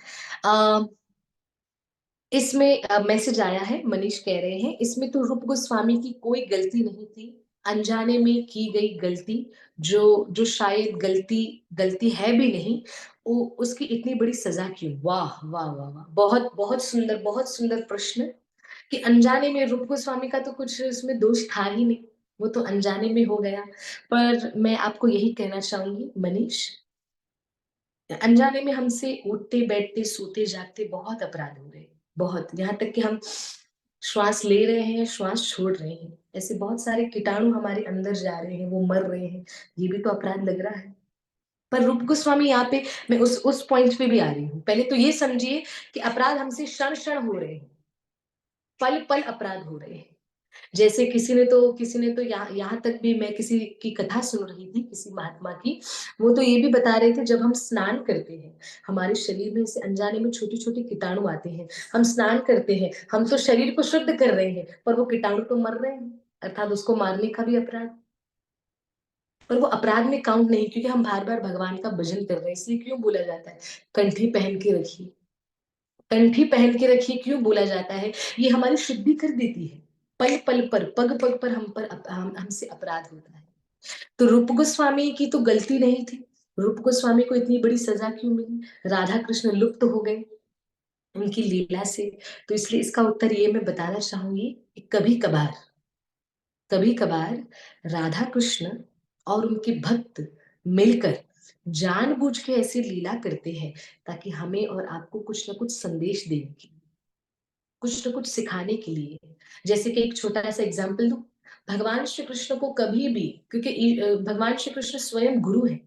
इसमें मैसेज आया है, मनीष कह रहे हैं इसमें तो रूप गोस्वामी की कोई गलती नहीं थी, अनजाने में की गई गलती, जो जो शायद गलती गलती है भी नहीं, वो उसकी इतनी बड़ी सजा क्यों। वाह वाह वाह वाह, बहुत बहुत सुंदर प्रश्न। कि अनजाने में, रूप गोस्वामी का तो कुछ उसमें दोष था ही नहीं, वो तो अनजाने में हो गया। पर मैं आपको यही कहना चाहूंगी मनीष, अनजाने में हमसे उठते बैठते सोते जागते बहुत अपराध हो रहे हैं, बहुत, यहाँ तक कि हम श्वास ले रहे हैं श्वास छोड़ रहे हैं, ऐसे बहुत सारे कीटाणु हमारे अंदर जा रहे हैं, वो मर रहे हैं, ये भी तो अपराध लग रहा है। पर रूप गोस्वामी यहाँ पे, मैं उस पॉइंट पे भी आ रही हूँ। पहले तो ये समझिए कि अपराध हमसे क्षण क्षण हो रहे हैं, पल पल अपराध हो रहे हैं। जैसे किसी ने तो यहाँ तक भी, मैं किसी की कथा सुन रही थी किसी महात्मा की, वो तो ये भी बता रहे थे, जब हम स्नान करते हैं हमारे शरीर में से अनजाने में छोटे छोटे कीटाणु आते हैं, हम स्नान करते हैं, हम तो शरीर को शुद्ध कर रहे हैं, पर वो कीटाणु तो मर रहे हैं, अर्थात उसको मारने का भी अपराध। पर वो अपराध में काउंट नहीं, क्योंकि हम बार बार भगवान का भजन कर रहे हैं, इसलिए क्यों बोला जाता है कंठी पहन के रखिए, कंठी पहन के रखिए क्यों बोला जाता है, ये हमारी शुद्धि कर देती है। पल पल पर, पग पग पर हमसे अपराध होता है। तो रूप गोस्वामी की तो गलती नहीं थी, रूप गोस्वामी को इतनी बड़ी सजा क्यों मिली, राधा कृष्ण लुप्त हो गए उनकी लीला से। तो इसलिए इसका उत्तर ये मैं बताना चाहूंगी कि कभी कभार राधा कृष्ण और उनके भक्त मिलकर जानबूझ के ऐसी लीला करते हैं, ताकि हमें और आपको कुछ ना कुछ संदेश देने की, कुछ ना कुछ सिखाने के लिए। जैसे कि एक छोटा सा एग्जाम्पल दूं, भगवान श्री कृष्ण को कभी भी, क्योंकि भगवान श्री कृष्ण स्वयं गुरु है,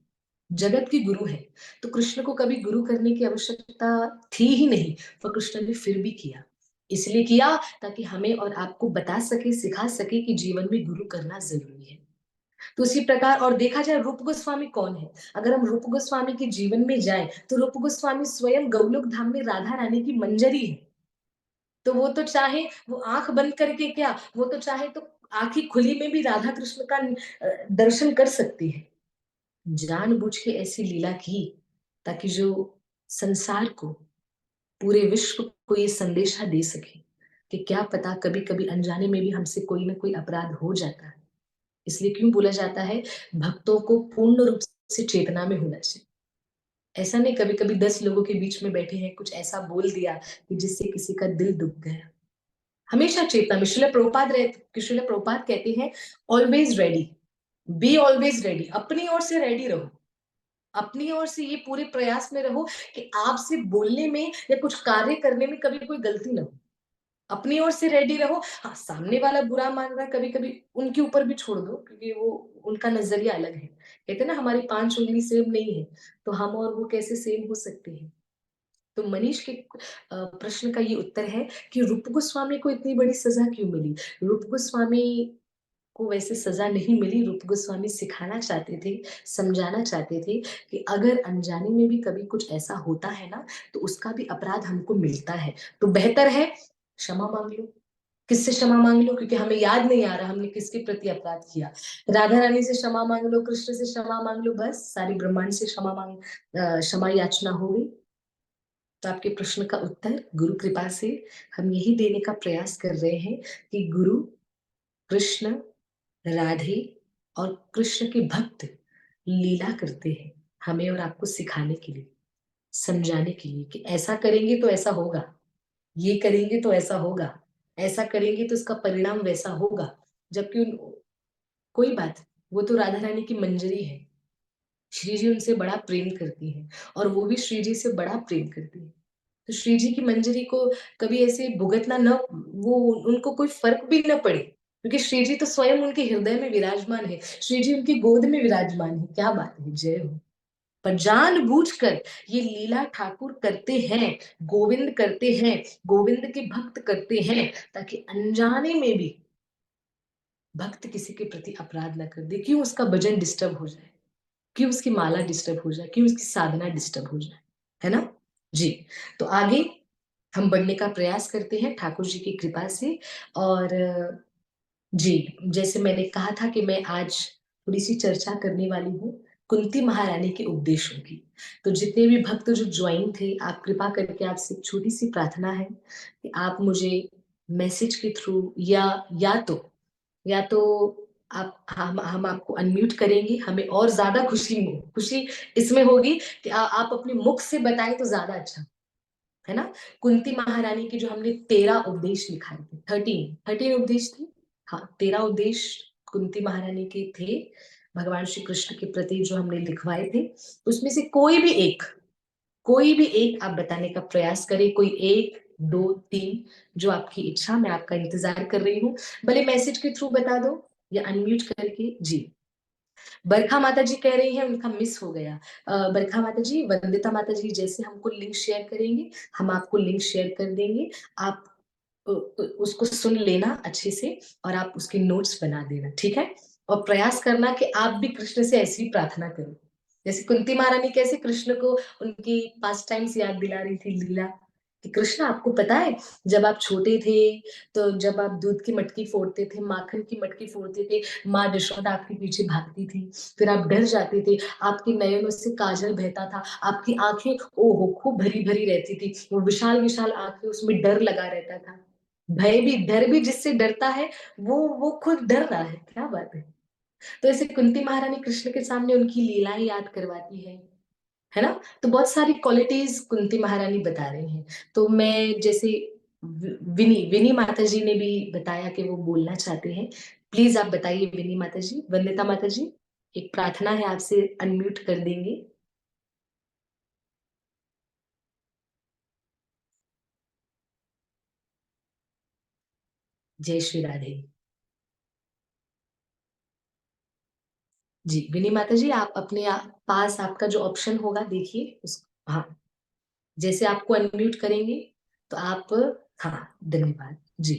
जगत की गुरु है, तो कृष्ण को कभी गुरु करने की आवश्यकता थी ही नहीं, पर कृष्ण ने फिर भी किया। इसलिए किया ताकि हमें और आपको बता सके, सिखा सके कि जीवन में गुरु करना जरूरी है। तो उसी प्रकार, और देखा जाए रूप गोस्वामी कौन है, अगर हम रूप गोस्वामी के जीवन में जाएं तो रूप गोस्वामी स्वयं गौलोक धाम में राधा रानी की मंजरी है। तो वो तो चाहे, वो आंख बंद करके क्या, वो तो चाहे तो आंखी खुली में भी राधा कृष्ण का दर्शन कर सकती है। जानबूझ के ऐसी लीला की ताकि जो संसार को, पूरे विश्व को ये संदेशा दे सके कि क्या पता कभी कभी अनजाने में भी हमसे कोई ना कोई अपराध हो जाता है। इसलिए क्यों बोला जाता है भक्तों को पूर्ण रूप से चेतना में होना चाहिए। ऐसा नहीं कभी कभी 10 लोगों के बीच में बैठे हैं, कुछ ऐसा बोल दिया कि जिससे किसी का दिल दुख गया। हमेशा चेतना में, श्रील प्रभुपाद कहते हैं always ready, be always ready, अपनी ओर से रेडी रहो, अपनी ओर से ये पूरे प्रयास में रहो कि आपसे बोलने में या कुछ कार्य करने में कभी कोई गलती ना हो। अपनी ओर से रेडी रहो। हाँ, सामने वाला बुरा मान रहा है कभी कभी, उनके ऊपर भी छोड़ दो, क्योंकि वो उनका नजरिया अलग है। कहते हैं ना हमारी 5 उंगली सेम नहीं है, तो हम और वो कैसे सेम हो सकते हैं। तो मनीष के प्रश्न का ये उत्तर है कि रूप गोस्वामी को इतनी बड़ी सजा क्यों मिली। रूप गोस्वामी को वैसे सजा नहीं मिली, रूप गोस्वामी सिखाना चाहते थे, समझाना चाहते थे कि अगर अनजाने में भी कभी कुछ ऐसा होता है ना, तो उसका भी अपराध हमको मिलता है, तो बेहतर है क्षमा मांग लो। किससे क्षमा मांग लो, क्योंकि हमें याद नहीं आ रहा हमने किसके प्रति अपराध किया। राधा रानी से क्षमा मांग लो, कृष्ण से क्षमा मांग लो, बस सारी ब्रह्मांड से क्षमा याचना हो गई। तो आपके प्रश्न का उत्तर गुरु कृपा से हम यही देने का प्रयास कर रहे हैं कि गुरु कृष्ण, राधे और कृष्ण के भक्त लीला करते हैं हमें और आपको सिखाने के लिए, समझाने के लिए कि ऐसा करेंगे तो ऐसा होगा, ये करेंगे तो ऐसा होगा, ऐसा करेंगे तो इसका परिणाम वैसा होगा। जबकि कोई बात, वो तो राधा रानी की मंजरी है, श्री जी उनसे बड़ा प्रेम करती है और वो भी श्री जी से बड़ा प्रेम करती है। तो श्री जी की मंजरी को कभी ऐसे भुगतना न, वो उनको कोई फर्क भी न पड़े, क्योंकि श्री जी तो स्वयं उनके हृदय में विराजमान है, श्री जी उनकी गोद में विराजमान है। क्या बात है, जय हो। पर जानबूझकर ये लीला ठाकुर करते हैं, गोविंद करते हैं, गोविंद के भक्त करते हैं, ताकि अनजाने में भी भक्त किसी के प्रति अपराध न कर दे। क्यों उसका भजन डिस्टर्ब हो जाए, क्यों उसकी माला डिस्टर्ब हो जाए, क्यों उसकी साधना डिस्टर्ब हो जाए, है ना जी। तो आगे हम बढ़ने का प्रयास करते हैं ठाकुर जी की कृपा से। और जी, जैसे मैंने कहा था कि मैं आज थोड़ी सी चर्चा करने वाली हूँ कुंती महारानी के उपदेशों की। तो जितने भी भक्त जो ज्वाइन थे, आप कृपा करके, आपसे एक छोटी सी प्रार्थना है कि आप मुझे मैसेज के थ्रू या तो हम आपको अनम्यूट करेंगे, हमें और ज्यादा खुशी इसमें होगी कि आप अपने मुख से बताएं तो ज्यादा अच्छा, है ना। कुंती महारानी की जो हमने 13 उपदेश लिखाए थे, 13 उपदेश थे, हाँ 13 उपदेश कुंती महारानी के थे भगवान श्री कृष्ण के प्रति जो हमने लिखवाए थे। उसमें से कोई भी एक आप बताने का प्रयास करें, कोई एक, दो, तीन, जो आपकी इच्छा, मैं आपका इंतजार कर रही हूँ। भले मैसेज के थ्रू बता दो या अनम्यूट करके जी। बरखा माता जी कह रही हैं उनका मिस हो गया। बरखा माता जी, वंदिता माता जी जैसे हमको लिंक शेयर करेंगे, हम आपको लिंक शेयर कर देंगे। आप उसको सुन लेना अच्छे से और आप उसके नोट्स बना देना, ठीक है। और प्रयास करना कि आप भी कृष्ण से ऐसी प्रार्थना करो, जैसे कुंती महारानी कैसे कृष्ण को उनकी पास्ट टाइम्स याद दिला रही थी, लीला, कि कृष्ण आपको पता है, जब आप छोटे थे, तो जब आप दूध की मटकी फोड़ते थे, माखन की मटकी फोड़ते थे, माँ यशोदा आपके पीछे भागती थी, फिर आप डर जाते थे, आपके नयनों से काजल बहता था, आपकी आंखें ओहो खूब भरी भरी रहती थी, वो विशाल विशाल आंखें, उसमें डर लगा रहता था। भय भी, डर भी जिससे डरता है वो खुद डर रहा है, क्या बात है। तो ऐसे कुंती महारानी कृष्ण के सामने उनकी लीलाएं याद करवाती है ना। तो बहुत सारी क्वालिटीज कुंती महारानी बता रही हैं। तो मैं जैसे विनी विनी माता जी ने भी बताया कि वो बोलना चाहते हैं, प्लीज आप बताइए विनी माता जी, वंदिता माता जी, एक प्रार्थना है आपसे, अनम्यूट कर देंगे। जय श्री राधे। जी विनी माता जी, आप अपने पास आपका जो ऑप्शन होगा देखिए उस, हाँ, जैसे आपको अनम्यूट करेंगे तो आप, हाँ, धन्यवाद जी।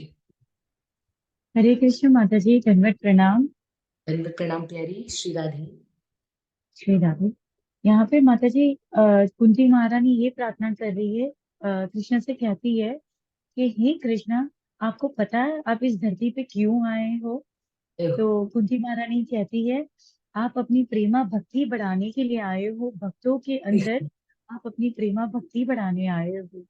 हरे कृष्ण माता जी, दंडवत प्रणाम। धन्यवाद, प्रणाम प्यारी, श्री राधे। श्री राधे। यहाँ पे माता जी कुंती महारानी ये प्रार्थना कर रही है, कृष्ण से कहती है कि हे कृष्णा, आपको पता है आप इस धरती पे क्यों आए हो? तो कुंती महारानी कहती है, आप अपनी प्रेमा भक्ति बढ़ाने के लिए आए हो, भक्तों के अंदर आप अपनी प्रेमा भक्ति बढ़ाने आए हो।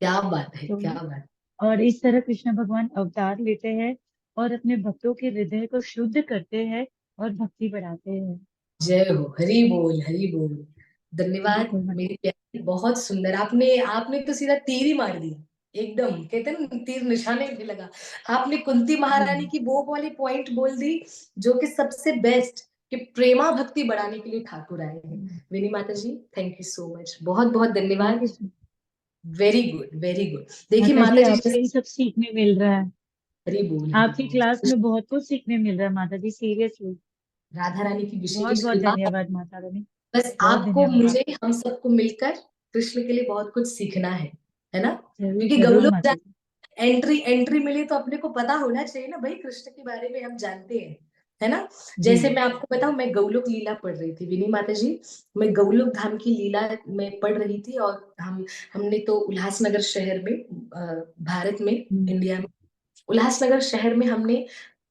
क्या बात है, तो क्या बात। और इस तरह कृष्ण भगवान अवतार लेते हैं और अपने भक्तों के हृदय को शुद्ध करते हैं और भक्ति बढ़ाते हैं। जय हो, हरि बोल, हरि बोल। धन्यवाद बिल्कुल माता मेरी प्यारी, बहुत सुंदर, आपने आपने तो सीधा तीर ही मार दी, एकदम कहते हैं ना तीर निशाने पे लगा। आपने कुंती जी। महारानी की वो वाली पॉइंट बोल दी जो कि सबसे बेस्ट, कि प्रेमा भक्ति बढ़ाने के लिए ठाकुर आए हैं। विनी माता जी, थैंक यू सो मच, बहुत बहुत हरे धन्यवाद। Krishna. Very good, very good. देखिए माता जी, माता जी आपसे जैसे, ही सब सीखने मिल रहा है। हरि बोल, हरि आपकी बोल। क्लास में बहुत कुछ सीखने मिल रहा है माता जी, सीरियसली। राधा रानी की बहुत विशेष बहुत कृपा, धन्यवाद माता रानी। बस बहुत आपको, धन्यवाद मुझे, आपका। हम सबको मिलकर कृष्ण के लिए बहुत कुछ सीखना है ना। जरूर क्योंकि जरूर गौलोक माता जी। एंट्री एंट्री मिली तो अपने को पता होना चाहिए ना भाई, कृष्ण के बारे में हम जानते हैं, है ना। जी। जैसे मैं आपको बताऊं, मैं गौलोक लीला पढ़ रही थी विनी माता जी, मैं गौलोक धाम की लीला में पढ़ रही थी, और हमने तो उल्लासनगर शहर में, भारत में, हम्म। इंडिया में, उल्लासनगर शहर में हमने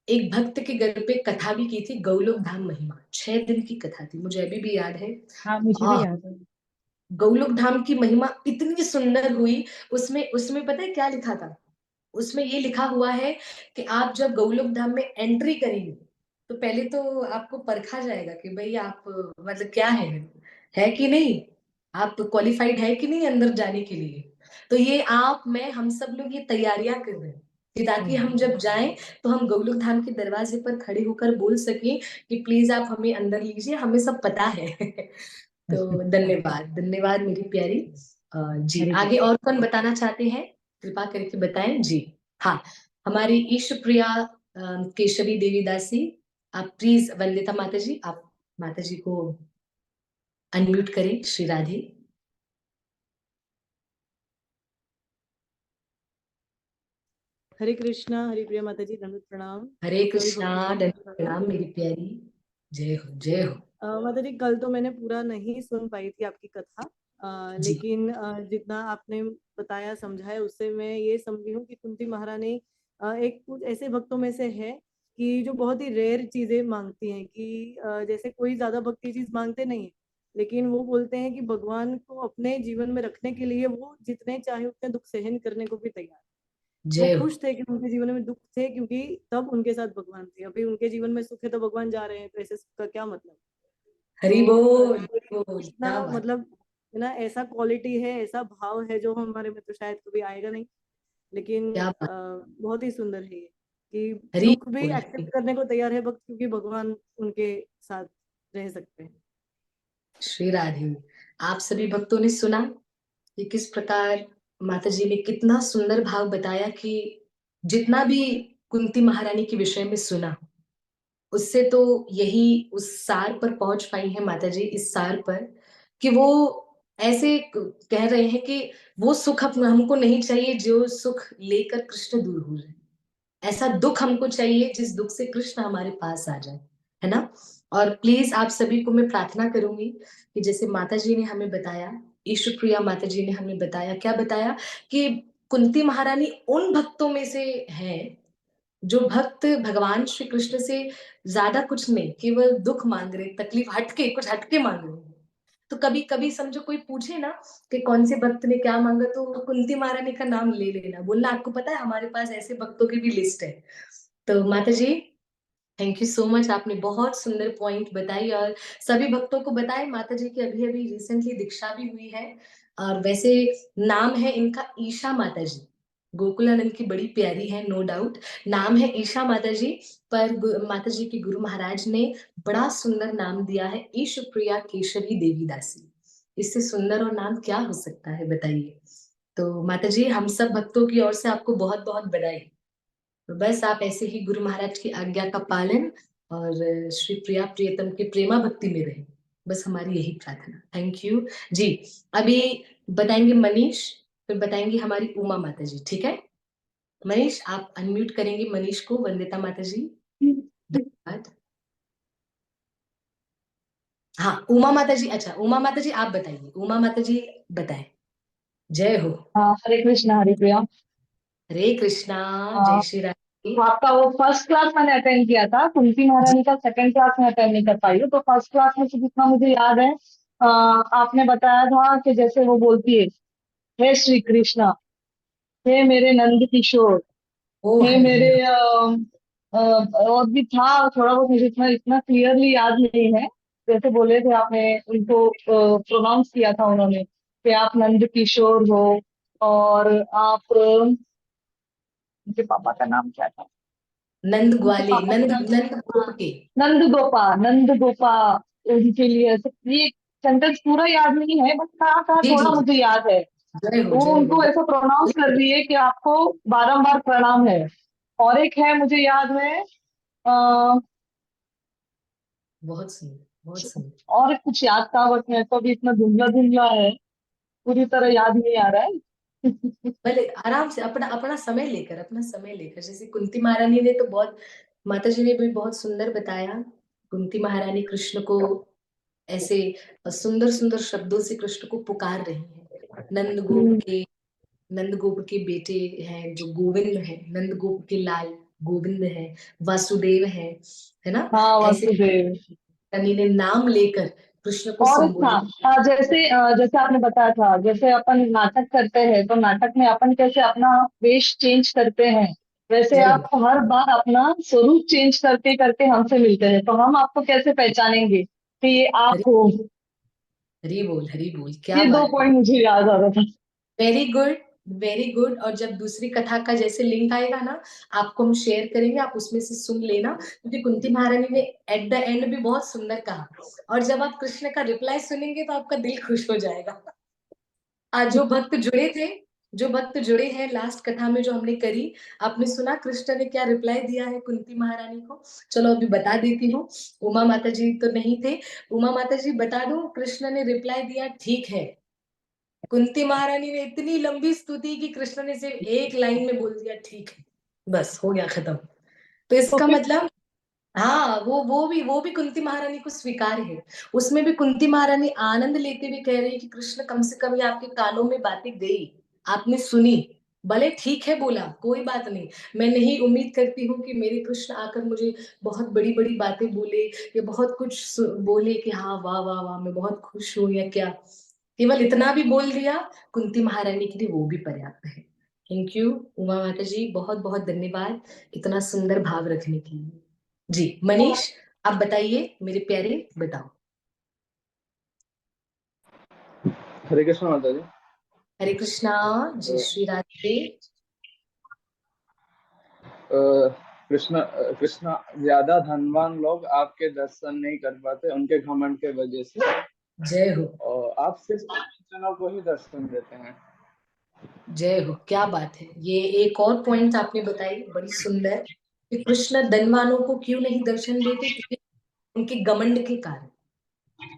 एक भक्त के घर पे कथा भी की थी, गौलोक धाम महिमा, 6 दिन की कथा थी, मुझे अभी भी याद है। हाँ, मुझे भी याद है। गौलोक धाम की महिमा इतनी सुंदर हुई। उसमें उसमें पता है क्या लिखा था, उसमें ये लिखा हुआ है कि आप जब गौलोक धाम में एंट्री करेंगे, तो पहले तो आपको परखा जाएगा कि भाई आप, मतलब क्या है कि नहीं, आप क्वालिफाइड है कि नहीं अंदर जाने के लिए। तो ये आप, मैं, हम सब लोग ये तैयारियां कर रहे हैं, कि ताकि हम जब जाएं तो हम गोलोक धाम के दरवाजे पर खड़े होकर बोल सकें कि प्लीज आप हमें अंदर लीजिए, हमें सब पता है। तो धन्यवाद, धन्यवाद मेरी प्यारी। जी हरे आगे कृष्ण। और कौन बताना चाहते हैं, कृपा करके बताएं जी। हाँ, हमारी ईश प्रिया केशवी देवी दासी, आप प्लीज वंदिता माता जी, आप माता जी को अनम्यूट करें। श्री राधे। हरे कृष्णा, हरि प्रिया माता जी, दंडवत प्रणाम हरे सभी कृष्णा, भक्तों को। दंडवत प्रणाम मेरी प्यारी। जय हो, जय हो। माता जी, कल तो मैंने पूरा नहीं सुन पाई थी आपकी कथा, जी लेकिन जितना आपने बताया समझाया उससे मैं ये समझी हूँ कि कुंती महारानी एक कुछ ऐसे भक्तों में से है कि जो बहुत ही रेयर चीजें मांगती हैं, कि जैसे कोई ज्यादा भक्ति चीज मांगते नहीं है, लेकिन वो बोलते हैं कि भगवान को अपने जीवन में रखने के लिए वो जितने चाहे उतने दुख सहन करने को भी तैयार। वो जय हो। खुश थे कि उनके जीवन में दुख थे, क्योंकि तब उनके साथ भगवान थे। अभी उनके जीवन में सुख है तो भगवान जा रहे हैं, तो ऐसे सुख का क्या मतलब। हरि तो बोल, हरि बोल, क्या इतना बात। मतलब है ना, ऐसा क्वालिटी है, ऐसा भाव है जो हमारे में तो शायद कभी आएगा नहीं। लेकिन क्या बात। बहुत ही सुंदर है ये, कि हरि दुख भी बोल, हरि। एक्सेप्ट करने को तैयार है भक्त, क्योंकि भगवान उनके साथ रह सकते हैं। श्री राधे। आप सभी भक्तों ने सुना कि किस प्रकार माता जी ने कितना सुंदर भाव बताया, कि जितना भी कुंती महारानी के विषय में सुना, उससे तो यही उस सार पर पहुंच पाई है माता जी, इस सार पर कि वो ऐसे कह रहे हैं कि वो सुख हमको नहीं चाहिए जो सुख लेकर कृष्ण दूर हो जाए। ऐसा दुख हमको चाहिए जिस दुख से कृष्ण हमारे पास आ जाए, है ना। और प्लीज आप सभी को मैं प्रार्थना करूंगी कि जैसे माता जी ने हमें बताया, ईश्वर प्रिया माता जी ने हमें बताया, क्या बताया, कि कुंती महारानी उन भक्तों में से है जो भक्त भगवान श्री कृष्ण से ज्यादा कुछ नहीं, केवल दुख मांग रहे, तकलीफ हटके, कुछ हटके मांग रहे हैं। तो कभी कभी समझो कोई पूछे ना कि कौन से भक्त ने क्या मांगा, तो कुंती महारानी का नाम ले लेना, बोलना आपको पता है हमारे पास ऐसे भक्तों की भी लिस्ट है। तो माता जी, थैंक यू सो मच, आपने बहुत सुंदर पॉइंट बताई, और सभी भक्तों को बताए माता जी की अभी अभी रिसेंटली दीक्षा भी हुई है। और वैसे नाम है इनका ईशा माता जी, गोकुलानंद की बड़ी प्यारी है, नो डाउट। नाम है ईशा माता जी, पर माता जी के गुरु महाराज ने बड़ा सुंदर नाम दिया है, ईश प्रिया केशरी देवी दासी। इससे सुंदर और नाम क्या हो सकता है, बताइए। तो माता जी, हम सब भक्तों की ओर से आपको बहुत बहुत बधाई। तो बस आप ऐसे ही गुरु महाराज की आज्ञा का पालन और श्री प्रिया प्रियतम के प्रेमा भक्ति में रहे, बस हमारी यही प्रार्थना। थैंक यू जी। अभी बताएंगे मनीष, फिर बताएंगे हमारी उमा माता जी, ठीक है। मनीष, आप अनम्यूट करेंगे मनीष को, वंदिता माता जी। धन्यवाद। हाँ, उमा माता जी, अच्छा उमा माता जी आप बताइए, उमा माता जी बताएं। जय हो। हाँ, हरे कृष्णा, हरे प्रिया। हरे कृष्णा। जय हाँ, श्री राम। तो आपका वो फर्स्ट क्लास मैंने अटेंड किया था, कुंती जी महारानी का सेकंड क्लास में अटेंड नहीं कर पाई हूँ। तो फर्स्ट क्लास में से जितना मुझे याद है, आपने बताया था कि जैसे वो बोलती है, हे श्री कृष्णा, हे मेरे नंद किशोर, ओ हे हरि हरि। मेरे और भी था थोड़ा बहुत, मुझे इतना इतना क्लियरली याद नहीं है। जैसे बोले थे आपने, उनको प्रोनाउंस किया था उन्होंने कि आप नंद किशोर हो, और आप उनके पापा का नाम क्या था? नंद उनके ग्वाले, पापा के नंद नाम, नंद हाँ, गोप के। नंद गोपा, नंद गोपा। उनके लिए ये सेंटेंस पूरा याद नहीं है, बट कहाँ कहाँ जी जी थोड़ा जी। मुझे याद है। जय हो, वो जय हो। उनको ऐसा प्रोनाउंस कर रही है कि आपको बारंबार प्रणाम है। और एक है मुझे याद है, आ, बहुत सुंदर, बहुत सुंदर। और एक कुछ याद था, बट मेरे को अभी इतना धुंधला धुंधला है, पूरी तरह याद नहीं आ रहा है। भले आराम से, अपना अपना समय लेकर, अपना समय लेकर, जैसे कुंती महारानी ने तो बहुत, माता जी ने भी बहुत सुंदर बताया। कुंती महारानी कृष्ण को ऐसे सुंदर सुंदर शब्दों से कृष्ण को पुकार रही हैं। नंद गोप हम्म, के, नंद गोप के बेटे हैं जो गोविंद हैं, नंद गोप के लाल गोविंद है, वासुदेव है ना। हाँ, ऐसे वासुदेव। रानी ने नाम लेकर कृष्ण को और एक था, संबोधित। जैसे आपने बताया था, जैसे अपन नाटक करते हैं तो नाटक में अपन कैसे अपना वेश चेंज करते हैं, वैसे जय हो। आप हर बार अपना स्वरूप चेंज करते करते हमसे मिलते हैं, तो हम आपको कैसे पहचानेंगे कि ये आप हरि, हो? हरि बोल, हरि बोल, क्या ये दो बात है। पॉइंट मुझे याद आ रहा था। Very good, very good. और जब दूसरी कथा का जैसे लिंक आएगा ना, आपको हम शेयर करेंगे, आप उसमें से सुन लेना, क्योंकि कुंती महारानी ने एट द एंड भी बहुत सुंदर कहा। और जब आप कृष्ण का रिप्लाई सुनेंगे तो आपका दिल खुश हो जाएगा। आज जो भक्त जुड़े हैं लास्ट कथा में जो हमने करी, आपने सुना कृष्ण ने क्या रिप्लाई दिया है कुंती महारानी को? चलो अभी बता देती हूँ। उमा माता जी तो नहीं थे, उमा माता जी बता दूं, कृष्ण ने रिप्लाई दिया, ठीक है। कुंती महारानी ने इतनी लंबी स्तुति की, कृष्ण ने सिर्फ एक लाइन में बोल दिया, ठीक है, बस हो गया खत्म। तो तो इसका फिर मतलब, हाँ, वो भी कुंती महारानी को स्वीकार है। उसमें भी कुंती महारानी आनंद लेते हुए कह रही है कि कृष्ण, कम से कम ये आपके कानों में बातें गई, आपने सुनी, भले ठीक है बोला, कोई बात नहीं। मैं नहीं उम्मीद करती हूँ कि मेरे कृष्ण आकर मुझे बहुत बड़ी बड़ी बातें बोले या बहुत कुछ बोले कि हाँ वाह वाह वाह मैं बहुत खुश हूँ या क्या। केवल इतना भी बोल दिया, कुंती महारानी के लिए वो भी पर्याप्त है। थैंक यू उमा माता जी, बहुत बहुत धन्यवाद इतना सुंदर भाव रखने के लिए। जी मनीष, आप बताइए मेरे प्यारे, बताओ। हरे कृष्ण माता जी। हरे कृष्णा, जय श्री राधे। कृष्ण ज्यादा धनवान लोग आपके दर्शन नहीं कर पाते उनके घमंड के वजह से, जय हो, और आप सिर्फ जनों को ही दर्शन देते हैं। जय हो, क्या बात है। ये एक और पॉइंट आपने बताई, बड़ी सुंदर, कि कृष्ण धनवानों को क्यों नहीं दर्शन देते, क्योंकि उनके घमंड के कारण।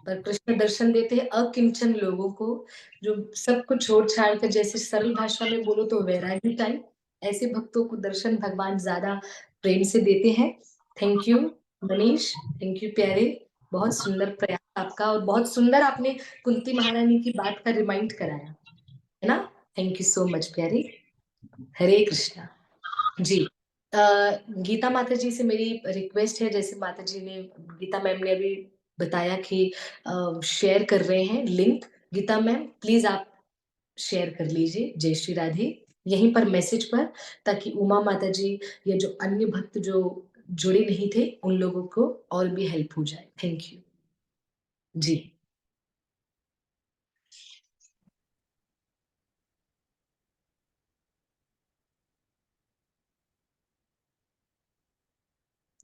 पर कृष्ण दर्शन देते हैं अकिंचन लोगों को, जो सब कुछ छोड़ छाड़ कर, जैसे सरल भाषा में बोलो तो वैरागी टाइप, ऐसे भक्तों को दर्शन भगवान ज्यादा प्रेम से देते हैं। Thank you Manish, thank you प्यारे, बहुत सुंदर प्रयास आपका, और बहुत सुंदर आपने कुंती महारानी की बात का रिमाइंड कराया, है ना। थैंक यू सो मच प्यारे। हरे कृष्णा। जी, गीता माता जी से मेरी रिक्वेस्ट है, जैसे माता जी ने, गीता मैम ने अभी बताया कि शेयर कर रहे हैं लिंक। गीता मैम प्लीज आप शेयर कर लीजिए, जय श्री राधे, यहीं पर मैसेज पर, ताकि उमा माता जी या जो अन्य भक्त जो जुड़े नहीं थे उन लोगों को और भी हेल्प हो जाए। थैंक यू जी।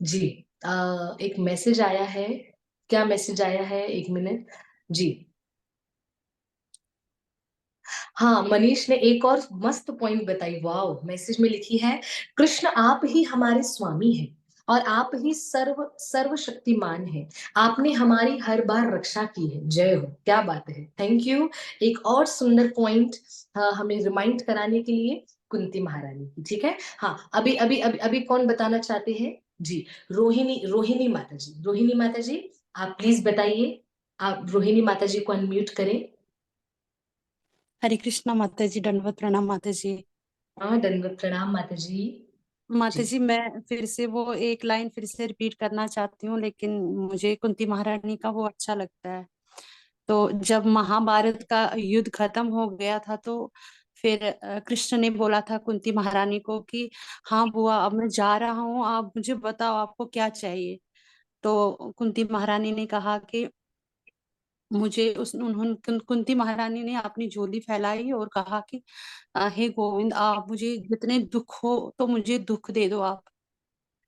जी, एक मैसेज आया है, क्या मैसेज आया है, एक मिनट जी। हाँ, मनीष ने एक और मस्त पॉइंट बताई, वाओ, मैसेज में लिखी है, कृष्ण आप ही हमारे स्वामी हैं और आप ही सर्वशक्तिमान है, आपने हमारी हर बार रक्षा की है, जय हो, क्या बात है, थैंक यू। एक और सुंदर पॉइंट हमें रिमाइंड कराने के लिए कुंती महारानी की, ठीक है। हाँ, अभी अभी अभी अभी कौन बताना चाहते हैं जी? रोहिणी, रोहिणी माता जी, रोहिणी माता जी आप प्लीज बताइए, आप रोहिणी माता जी को अनम्यूट करें। हरे कृष्णा माता जी, दंडवत प्रणाम माता जी। हाँ, दंडवत प्रणाम माता जी। माता जी जी, मैं फिर से वो एक लाइन फिर से रिपीट करना चाहती हूँ, लेकिन मुझे कुंती महारानी का वो अच्छा लगता है। तो जब महाभारत का युद्ध खत्म हो गया था, तो फिर कृष्ण ने बोला था कुंती महारानी को कि हाँ बुआ, अब मैं जा रहा हूँ, आप मुझे बताओ आपको क्या चाहिए। तो कुंती महारानी ने कहा कि मुझे उस उन्होंने कुंती महारानी ने अपनी झोली फैलाई और कहा कि हे गोविंद, आप मुझे जितने दुख हो तो मुझे दुख दे दो आप।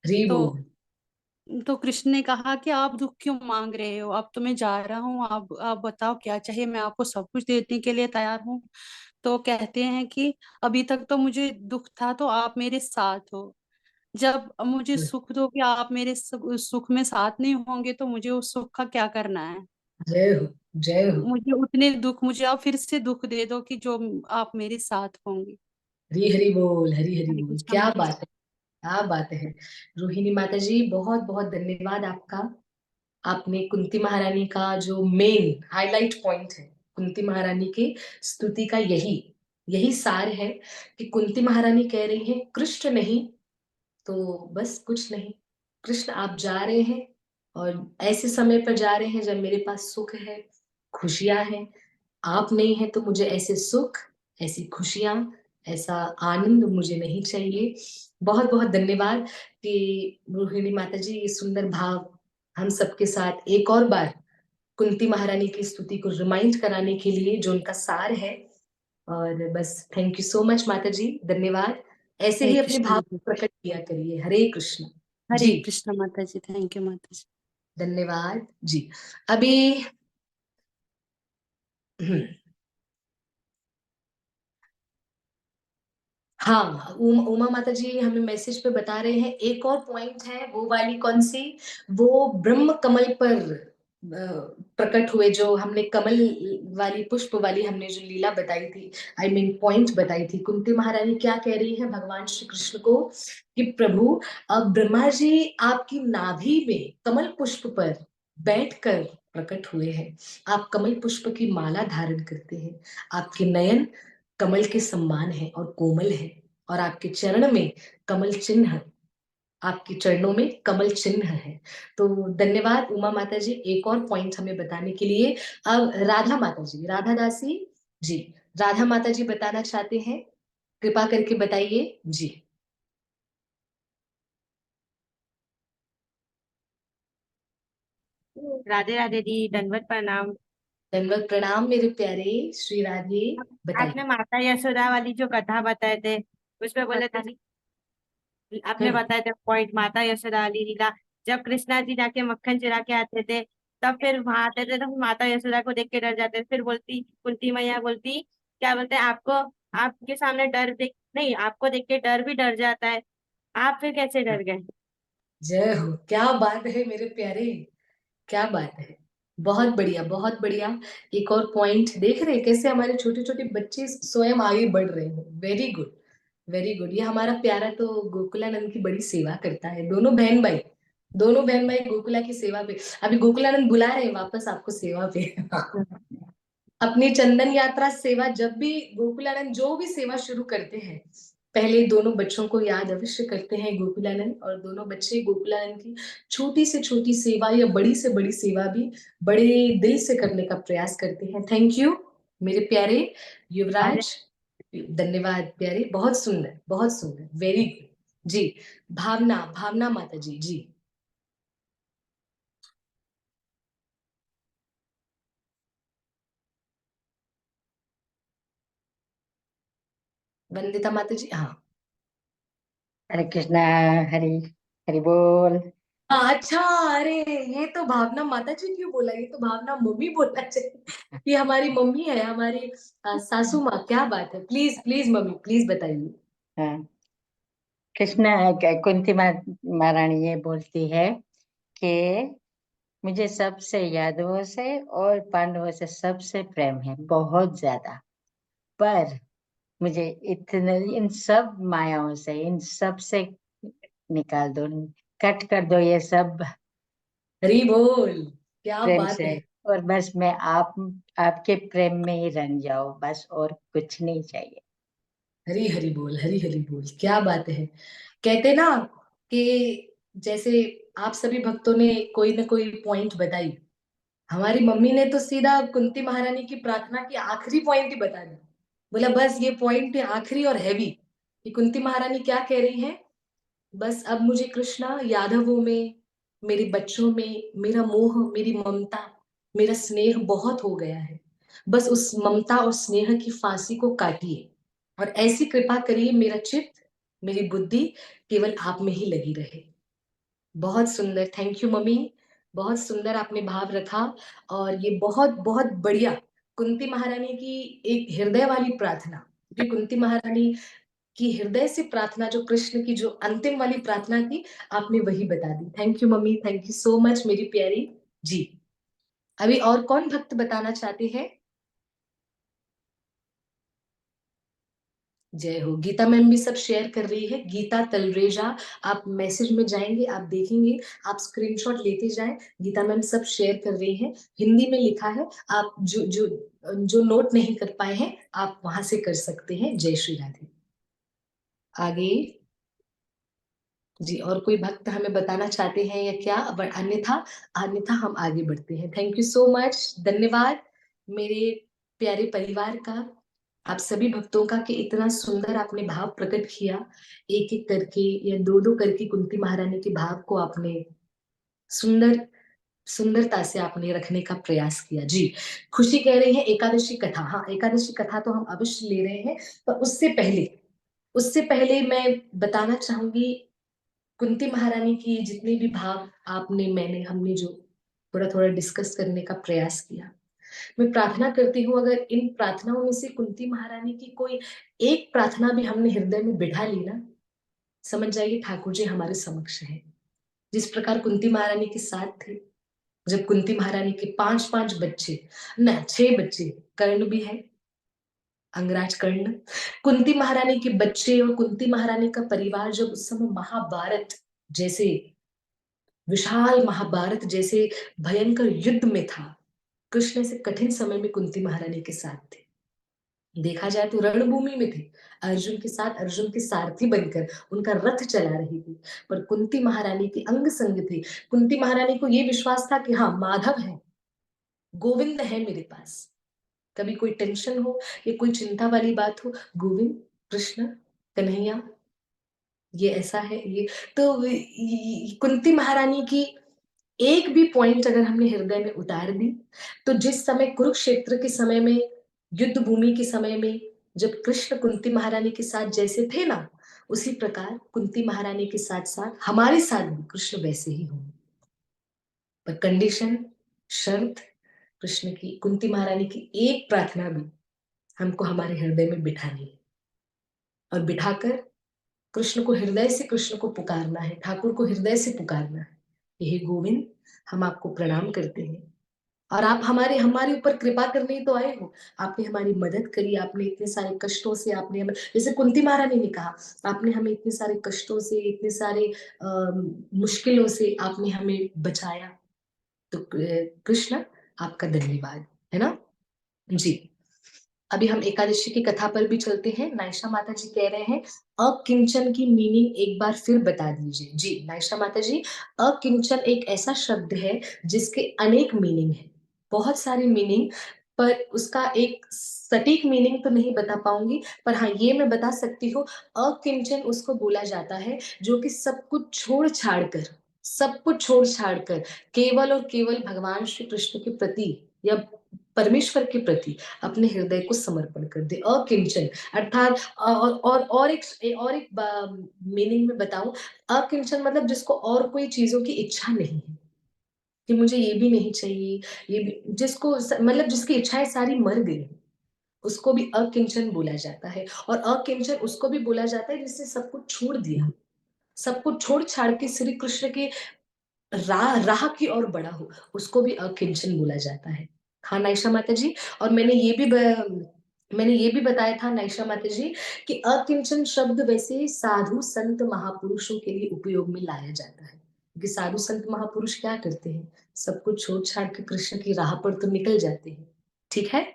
हरि तो बोल। कृष्ण ने कहा कि आप दुख क्यों मांग रहे हो, अब तो मैं जा रहा हूँ, आप बताओ क्या चाहिए, मैं आपको सब कुछ देने के लिए तैयार हूँ। तो कहते हैं कि अभी तक तो मुझे दुख था, तो आप मेरे साथ हो, जब मुझे सुख दोगे, आप मेरे सुख में साथ नहीं होंगे, तो मुझे उस सुख का क्या करना है। जय हो, जय हो। मुझे उतने दुख, मुझे आप फिर से दुख दे दो कि जो आप मेरे साथ होंगे। हरी हरि बोल, हरी हरि हरे बोल, कृष्ण क्या माता जी। बात है, क्या बात है। रोहिणी माता जी बहुत बहुत धन्यवाद आपका। आपने कुंती महारानी का जो मेन हाईलाइट पॉइंट है, कुंती महारानी की स्तुति का यही यही सार है, कि कुंती महारानी कह रही है कृष्ण नहीं तो बस कुछ नहीं। कृष्ण आप जा रहे हैं, और ऐसे समय पर जा रहे हैं जब मेरे पास सुख है, खुशियां हैं। आप नहीं है तो मुझे ऐसे सुख, ऐसी खुशियां, ऐसा आनंद मुझे नहीं चाहिए। बहुत बहुत धन्यवाद कि रोहिणी माता जी ये सुंदर भाव हम सबके साथ एक और बार कुंती महारानी की स्तुति को रिमाइंड कराने के लिए, जो उनका सार है, और बस थैंक यू सो मच माता जी, धन्यवाद। ऐसे ही हरे अपने कृष्ण भाव माता जी। प्रकट किया करिए। हरे कृष्ण हरे जी, कृष्ण माता जी, थैंक यू माता जी। धन्यवाद जी। अभी हाँ, उमा माता जी हमें मैसेज पे बता रहे हैं एक और पॉइंट है, वो वाली कौन सी, वो ब्रह्म कमल पर प्रकट हुए, जो हमने कमल वाली पुष्प वाली हमने जो लीला बताई थी, आई मीन पॉइंट बताई थी। कुंती महारानी क्या कह रही है भगवान श्री कृष्ण को कि प्रभु, अब ब्रह्मा जी आपकी नाभि में कमल पुष्प पर बैठकर प्रकट हुए हैं, आप कमल पुष्प की माला धारण करते हैं, आपके नयन कमल के सम्मान है और कोमल है, और आपके चरण में कमल चिन्ह, आपके चरणों में कमल चिन्ह है। तो धन्यवाद उमा माता जी एक और पॉइंट हमें बताने के लिए। अब राधा माता जी, राधा दासी जी, राधा माता जी बताना चाहते हैं, कृपा करके बताइए जी। राधे राधे दी, दंडवत प्रणाम। धन्यवाद प्रणाम मेरे प्यारे श्री राधे, आपने बताइए। माता यशोदा वाली जो कथा बताए थे उसमें बोले थे, आपने बताया था पॉइंट माता यशोदा वाली लीला, जब कृष्णा जी जाके मक्खन चुरा के आते थे तब फिर वहां आते थे तो माता यशोदा को देख के डर जाते थे, फिर बोलती कुंती मैया बोलती, क्या बोलते हैं आपको, आपके सामने डर देख नहीं, आपको देख के डर भी डर जाता है, आप फिर कैसे डर गए? जय हो, क्या बात है मेरे प्यारे, क्या बात है, बहुत बढ़िया बहुत बढ़िया। एक और पॉइंट देख रहे हैं कैसे हमारे छोटे छोटे बच्चे स्वयं आगे बढ़ रहे हैं, वेरी गुड वेरी गुड। ये हमारा प्यारा तो गोकुलानंद की बड़ी सेवा करता है, दोनों बहन भाई, दोनों बहन भाई गोकुला की सेवा पे। अभी गोकुलानंद बुला रहे हैं वापस आपको सेवा पे। अपनी चंदन यात्रा सेवा, जब भी गोकुलानंद जो भी सेवा शुरू करते हैं, पहले दोनों बच्चों को याद अवश्य करते हैं गोकुलानंद, और दोनों बच्चे गोकुलानंद की छोटी से छोटी सेवा या बड़ी से बड़ी सेवा भी बड़े दिल से करने का प्रयास करते हैं। थैंक यू मेरे प्यारे युवराज, धन्यवाद प्यारे, बहुत सुंदर, वेरी गुड जी। भावना, भावना माता जी जी। वंदिता माता जी, हाँ। हरे कृष्णा। हरि हरि बोल। अच्छा, अरे ये तो भावना माता जी क्यों बोला, ये तो भावना मम्मी बोलना चाहिए, ये हमारी मम्मी है, हमारी सासू माँ, क्या बात है, प्लीज प्लीज मम्मी प्लीज बताइए। हाँ, कृष्ण कुंती महारानी ये बोलती है कि मुझे सबसे यादवों से और पांडवों से सबसे प्रेम है, बहुत ज्यादा, पर मुझे इतने इन सब मायाओं से, इन सब से निकाल दो, कट कर दो ये सब हरी बोल, क्या प्रेम बात से, है। और बस मैं आपके प्रेम में ही रंग जाओ, बस और कुछ नहीं चाहिए। हरी हरी बोल, हरी हरी बोल, क्या बात है। कहते ना कि जैसे आप सभी भक्तों ने कोई ना कोई पॉइंट बताई, हमारी मम्मी ने तो सीधा कुंती महारानी की प्रार्थना की आखिरी पॉइंट ही बता दी, बोला बस ये पॉइंट है आखिरी और हैवी, कि कुंती महारानी क्या कह रही है, बस अब मुझे कृष्णा यादवों में, मेरे बच्चों में मेरा मोह, मेरी ममता, मेरा स्नेह बहुत हो गया है, बस उस ममता और स्नेह की फांसी को काटिए और ऐसी कृपा करिए मेरा चित्त, मेरी बुद्धि केवल आप में ही लगी रहे। बहुत सुंदर, थैंक यू मम्मी, बहुत सुंदर आपने भाव रखा। और ये बहुत बहुत बढ़िया कुंती महारानी की एक हृदय वाली प्रार्थना, कि कुंती महारानी की हृदय से प्रार्थना, जो कृष्ण की जो अंतिम वाली प्रार्थना थी, आपने वही बता दी। Thank you mummy, thank you so much मेरी प्यारी जी। अभी और कौन भक्त बताना चाहते हैं? जय हो। गीता मैम भी सब शेयर कर रही है, गीता तलरेजा, आप मैसेज में जाएंगे, आप देखेंगे, आप स्क्रीनशॉट लेते जाएं, गीता मैम सब शेयर कर रही है, हिंदी में लिखा है, आप जो जो जो नोट नहीं कर पाए हैं आप वहां से कर सकते हैं। जय श्री राधे। आगे जी, और कोई भक्त हमें बताना चाहते हैं या क्या, अन्यथा अन्यथा हम आगे बढ़ते हैं। थैंक यू सो मच, धन्यवाद मेरे प्यारे परिवार का, आप सभी भक्तों का, कि इतना सुंदर आपने भाव प्रकट किया, एक एक करके या दो दो करके कुंती महारानी के भाव को आपने सुंदर सुंदरता से आपने रखने का प्रयास किया। जी, खुशी कह रही है एकादशी कथा। हाँ, एकादशी कथा तो हम अवश्य ले रहे हैं, पर उससे पहले मैं बताना चाहूंगी कुंती महारानी की जितने भी भाव हमने जो थोड़ा थोड़ा डिस्कस करने का प्रयास किया, मैं प्रार्थना करती हूँ अगर इन प्रार्थनाओं में से कुंती महारानी की कोई एक प्रार्थना भी हमने हृदय में बिठा ली ना, समझ जाइए ठाकुर जी हमारे समक्ष है। जिस प्रकार कुंती महारानी के साथ थे, जब कुंती महारानी के 5-5 बच्चे, ना 6 बच्चे, कर्ण भी है, अंगराज कर्ण, कुंती महारानी के बच्चे और कुंती महारानी का परिवार जब उस समय महाभारत जैसे विशाल महाभारत जैसे भयंकर युद्ध में था, कृष्ण से कठिन समय में कुंती महारानी के साथ थे। देखा जाए तो रणभूमि में थे, अर्जुन के साथ अर्जुन के सारथी बनकर उनका रथ चला रही थी, पर कुंती महारानी के अंग संग थे। कुंती महारानी को ये विश्वास था कि हाँ, माधव है, गोविंद है मेरे पास। कभी कोई टेंशन हो या कोई चिंता वाली बात हो, गोविंद, कृष्ण, कन्हैया, ये ऐसा है, ये तो कुंती महारानी की एक भी पॉइंट अगर हमने हृदय में उतार दी, तो जिस समय कुरुक्षेत्र के समय में, युद्ध भूमि के समय में, जब कृष्ण कुंती महारानी के साथ जैसे थे ना, उसी प्रकार कुंती महारानी के साथ साथ हमारे साथ भी कृष्ण वैसे ही होंगे। पर कंडीशन, शर्त, कृष्ण की, कुंती महारानी की एक प्रार्थना भी हमको हमारे हृदय में बिठानी है, और बिठाकर कृष्ण को हृदय से कृष्ण को पुकारना है, ठाकुर को हृदय से पुकारना है, हे गोविंद, हम आपको प्रणाम करते हैं और आप हमारे ऊपर कृपा करने ही तो आए हो। आपने हमारी मदद करी, आपने इतने सारे कष्टों से आपने हमें, जैसे कुंती महारानी ने कहा, आपने हमें इतने सारे कष्टों से, इतने सारे मुश्किलों से आपने हमें बचाया। तो कृष्ण आपका धन्यवाद, है ना। जी, अभी हम एकादशी की कथा पर भी चलते हैं। नायशा माता जी कह रहे हैं अकिंचन की मीनिंग एक बार फिर बता दीजिए। जी नायशा माता जी, अकिंचन एक ऐसा शब्द है जिसके अनेक मीनिंग है, बहुत सारे मीनिंग, पर उसका एक सटीक मीनिंग तो नहीं बता पाऊंगी, पर हाँ ये मैं बता सकती हूँ, अकिंचन उसको बोला जाता है जो कि सब कुछ छोड़ छाड़ कर, सब कुछ छोड़ छाड़ कर केवल और केवल भगवान श्री कृष्ण के प्रति या परमेश्वर के प्रति अपने हृदय को समर्पण कर दे, अकिंचन अर्थात। और एक मीनिंग में बताऊं, अकिंचन मतलब जिसको और कोई चीजों की इच्छा नहीं है, कि मुझे ये भी नहीं चाहिए, ये भी, जिसको मतलब जिसकी इच्छाएं सारी मर गई, उसको भी अकिंचन बोला जाता है। और अकिंचन उसको भी बोला जाता है जिसने सब कुछ छोड़ दिया, सब कुछ छोड़ छाड़ के श्री कृष्ण के राह की ओर बढ़ा हो, उसको भी अकिंचन बोला जाता है। हाँ नायशा माता जी, और मैंने ये भी बताया था नायशा माता जी कि अकिंचन शब्द वैसे साधु संत महापुरुषों के लिए उपयोग में लाया जाता है, क्योंकि साधु संत महापुरुष क्या करते हैं, सब कुछ छोड़ छाड़ के कृष्ण की राह पर तो निकल जाते हैं। ठीक है,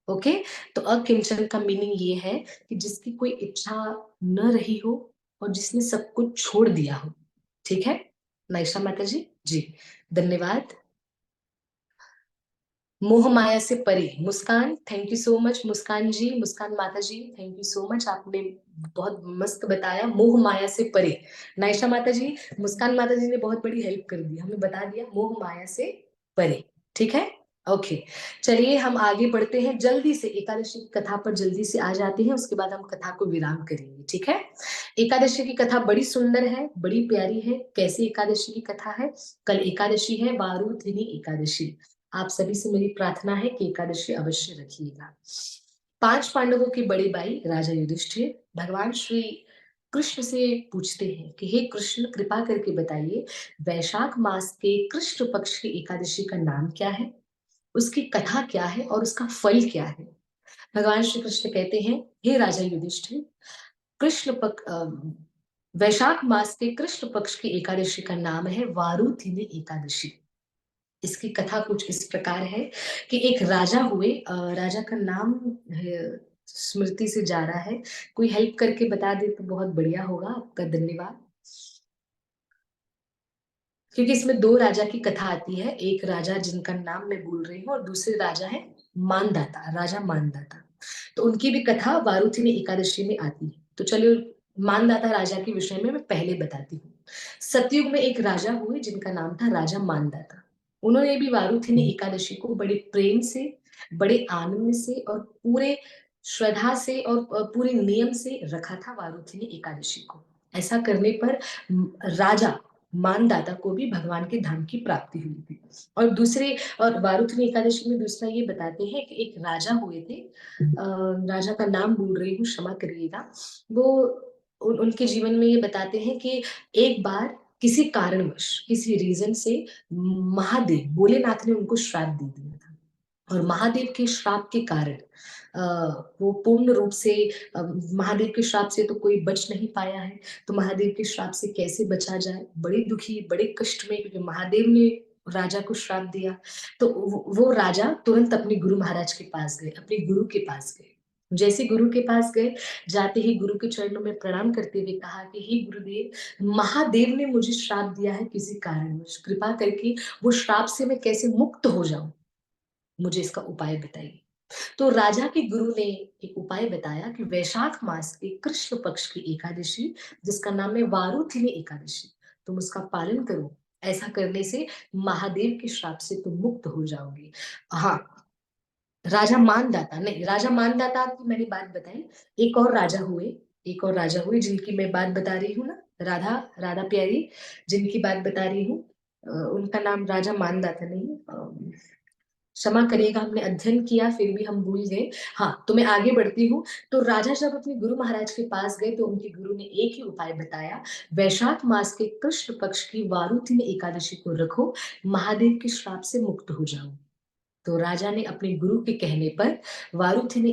ओके। तो अकिंचन का मीनिंग ये है कि जिसकी कोई इच्छा न रही हो और जिसने सब कुछ छोड़ दिया हो। ठीक है नायशा माता जी, जी धन्यवाद। मोह माया से परे, मुस्कान, थैंक यू सो मच मुस्कान जी, मुस्कान माता जी, थैंक यू सो मच, आपने बहुत मस्त बताया, मोह माया से परे। नायशा माता जी, मुस्कान माता जी ने बहुत बड़ी हेल्प कर दी, हमें बता दिया मोह माया से परे। ठीक है, ओके। चलिए हम आगे बढ़ते हैं, जल्दी से एकादशी की कथा पर जल्दी से आ जाते हैं, उसके बाद हम कथा को विराम करेंगे। ठीक है, एकादशी की कथा बड़ी सुंदर है, बड़ी प्यारी है। कैसी एकादशी की कथा है, कल एकादशी है, वारुधिनी एकादशी। आप सभी से मेरी प्रार्थना है कि एकादशी अवश्य रखिएगा। 5 पांडवों के बड़े भाई राजा युधिष्ठिर भगवान श्री कृष्ण से पूछते हैं कि हे कृष्ण, कृपा करके बताइए वैशाख मास के कृष्ण पक्ष की एकादशी का नाम क्या है, उसकी कथा क्या है और उसका फल क्या है। भगवान श्री कृष्ण कहते हैं, हे राजा युधिष्ठिर, कृष्ण पक्ष वैशाख मास के कृष्ण पक्ष की एकादशी का नाम है वारुधिनी एकादशी। इसकी कथा कुछ इस प्रकार है कि एक राजा हुए, राजा का नाम स्मृति से जा रहा है, कोई हेल्प करके बता दे तो बहुत बढ़िया होगा, आपका धन्यवाद। क्योंकि इसमें 2 राजा की कथा आती है, एक राजा जिनका नाम मैं भूल रही हूँ और दूसरे राजा है मानदाता, राजा मानदाता। तो उनकी भी कथा वारुथिनी एकादशी में आती है। तो चलिए मानदाता राजा के विषय में मैं पहले बताती हूँ। सतयुग में एक राजा हुए जिनका नाम था राजा मानदाता। उन्होंने भी वारुथिनी एकादशी को बड़े प्रेम से, बड़े आनंद से और पूरे श्रद्धा से और पूरे नियम से रखा था वारुथिनी एकादशी को। ऐसा करने पर राजा मानदाता को भी भगवान के धाम की प्राप्ति हुई थी। और वारुथिनी एकादशी में दूसरा ये बताते हैं कि एक राजा हुए थे, राजा का नाम भूल रही हूँ, क्षमा करिएगा। वो उनके जीवन में ये बताते हैं कि एक बार किसी कारणवश, किसी रीजन से महादेव भोलेनाथ ने उनको श्राप दे दिया था, और महादेव के श्राप के कारण वो पूर्ण रूप से महादेव के श्राप से तो कोई बच नहीं पाया है। तो महादेव के श्राप से कैसे बचा जाए, बड़े दुखी, बड़े कष्ट में, क्योंकि महादेव ने राजा को श्राप दिया। तो वो राजा तुरंत अपने गुरु महाराज के पास गए, अपने गुरु के पास गए। जैसे गुरु के पास गए, जाते ही गुरु के चरणों में प्रणाम करते हुए कहा कि हे गुरुदेव, महादेव ने मुझे श्राप दिया है किसी कारणवश, कृपा करके वो श्राप से मैं कैसे मुक्त हो जाऊं, मुझे इसका उपाय बताइए। तो राजा के गुरु ने एक उपाय बताया कि वैशाख मास के कृष्ण पक्ष की एकादशी, जिसका नाम है वारुथिनी एकादशी, तुम उसका पालन करो। ऐसा करने से महादेव के श्राप से तुम मुक्त हो जाओगे। हाँ, राजा मानदाता की मैंने बात बताई। एक और राजा हुए जिनकी मैं बात बता रही हूँ ना, राधा प्यारी जिनकी बात बता रही हूँ, उनका नाम राजा मानदाता नहीं, क्षमा करिएगा, हमने अध्ययन किया फिर भी हम भूल गए। हाँ, तो मैं आगे बढ़ती हूँ। तो राजा जब अपने गुरु महाराज के पास गए तो उनके गुरु ने एक ही उपाय बताया, वैशाख मास के कृष्ण पक्ष की वारुथिनी एकादशी को रखो, महादेव के श्राप से मुक्त हो जाओ। तो राजा ने अपने गुरु के कहने पर वारुथिनी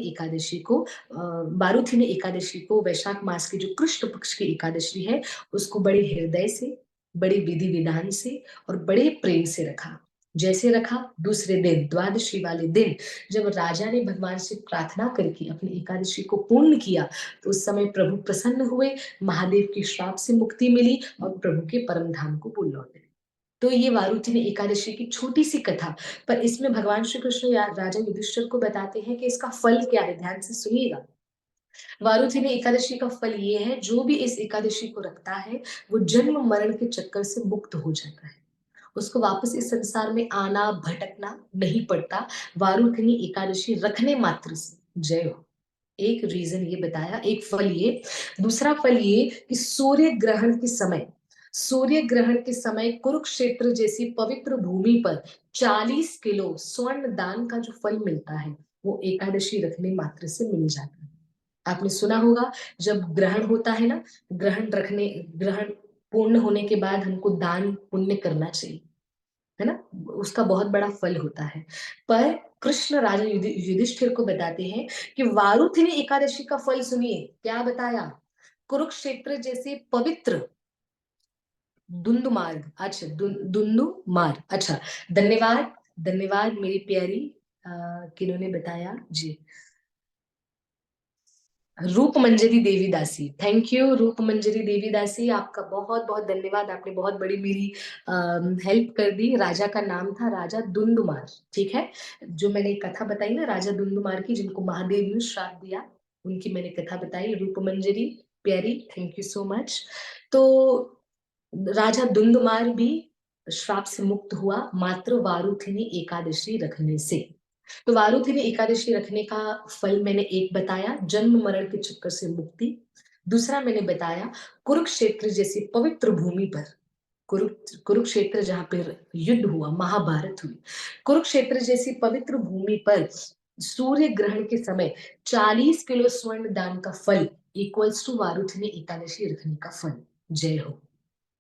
एकादशी को वैशाख मास की जो कृष्ण पक्ष की एकादशी है, उसको बड़े हृदय से, बड़े विधि विधान से और बड़े प्रेम से रखा। जैसे रखा, दूसरे दिन द्वादशी वाले दिन जब राजा ने भगवान से प्रार्थना करके अपनी एकादशी को पूर्ण किया, तो उस समय प्रभु प्रसन्न हुए, महादेव के श्राप से मुक्ति मिली और प्रभु के परम धाम को वो लौटे। तो ये वारुथिनी एकादशी की छोटी सी कथा, पर इसमें भगवान श्री कृष्ण राजा युधिष्ठिर को बताते हैं कि इसका फल क्या है, ध्यान से सुनिएगा। वारुथिनी एकादशी का फल ये है, जो भी इस एकादशी को रखता है वो जन्म मरण के चक्कर से मुक्त हो जाता है, उसको वापस इस संसार में आना भटकना नहीं पड़ता वारुथिनी एकादशी रखने मात्र से। जय हो। एक रीजन ये बताया, एक फल ये। दूसरा फल ये कि सूर्य ग्रहण के समय कुरुक्षेत्र जैसी पवित्र भूमि पर 40 किलो स्वर्ण दान का जो फल मिलता है, वो एकादशी रखने मात्र से मिल जाता है। आपने सुना होगा, जब ग्रहण होता है ना, ग्रहण पूर्ण होने के बाद हमको दान पुण्य करना चाहिए, है ना, उसका बहुत बड़ा फल होता है। पर कृष्ण राजा युधिष्ठिर को बताते हैं कि वारुथिनी एकादशी का फल सुनिए, क्या बताया, कुरुक्षेत्र जैसे पवित्र दुंदुमार्ग, अच्छा दुंदुमार, अच्छा, धन्यवाद मेरी प्यारी, किन्होंने बताया जी, रूप मंजरी देवी दासी, थैंक यू रूप मंजरी देवी दासी, आपका बहुत बहुत धन्यवाद, आपने बहुत बड़ी मेरी हेल्प कर दी। राजा का नाम था राजा दुंदुमार, ठीक है, जो मैंने कथा बताई ना राजा दुंदुमार की, जिनको महादेव ने श्राप दिया, उनकी मैंने कथा बताई, रूप मंजरी प्यारी, थैंक यू सो मच। तो राजा दुंदुमार भी श्राप से मुक्त हुआ मात्र वारुथिनी एकादशी रखने से। तो वारुथिनी एकादशी रखने का फल मैंने एक बताया, जन्म मरण के चक्कर से मुक्ति। दूसरा मैंने बताया, कुरुक्षेत्र जैसी पवित्र भूमि पर, कुरुक्षेत्र जहां पर युद्ध हुआ, महाभारत हुई, कुरुक्षेत्र जैसी पवित्र भूमि पर सूर्य ग्रहण के समय 40 किलो स्वर्ण दान का फल इक्वल्स टू वारुथिनी एकादशी रखने का फल। जय हो।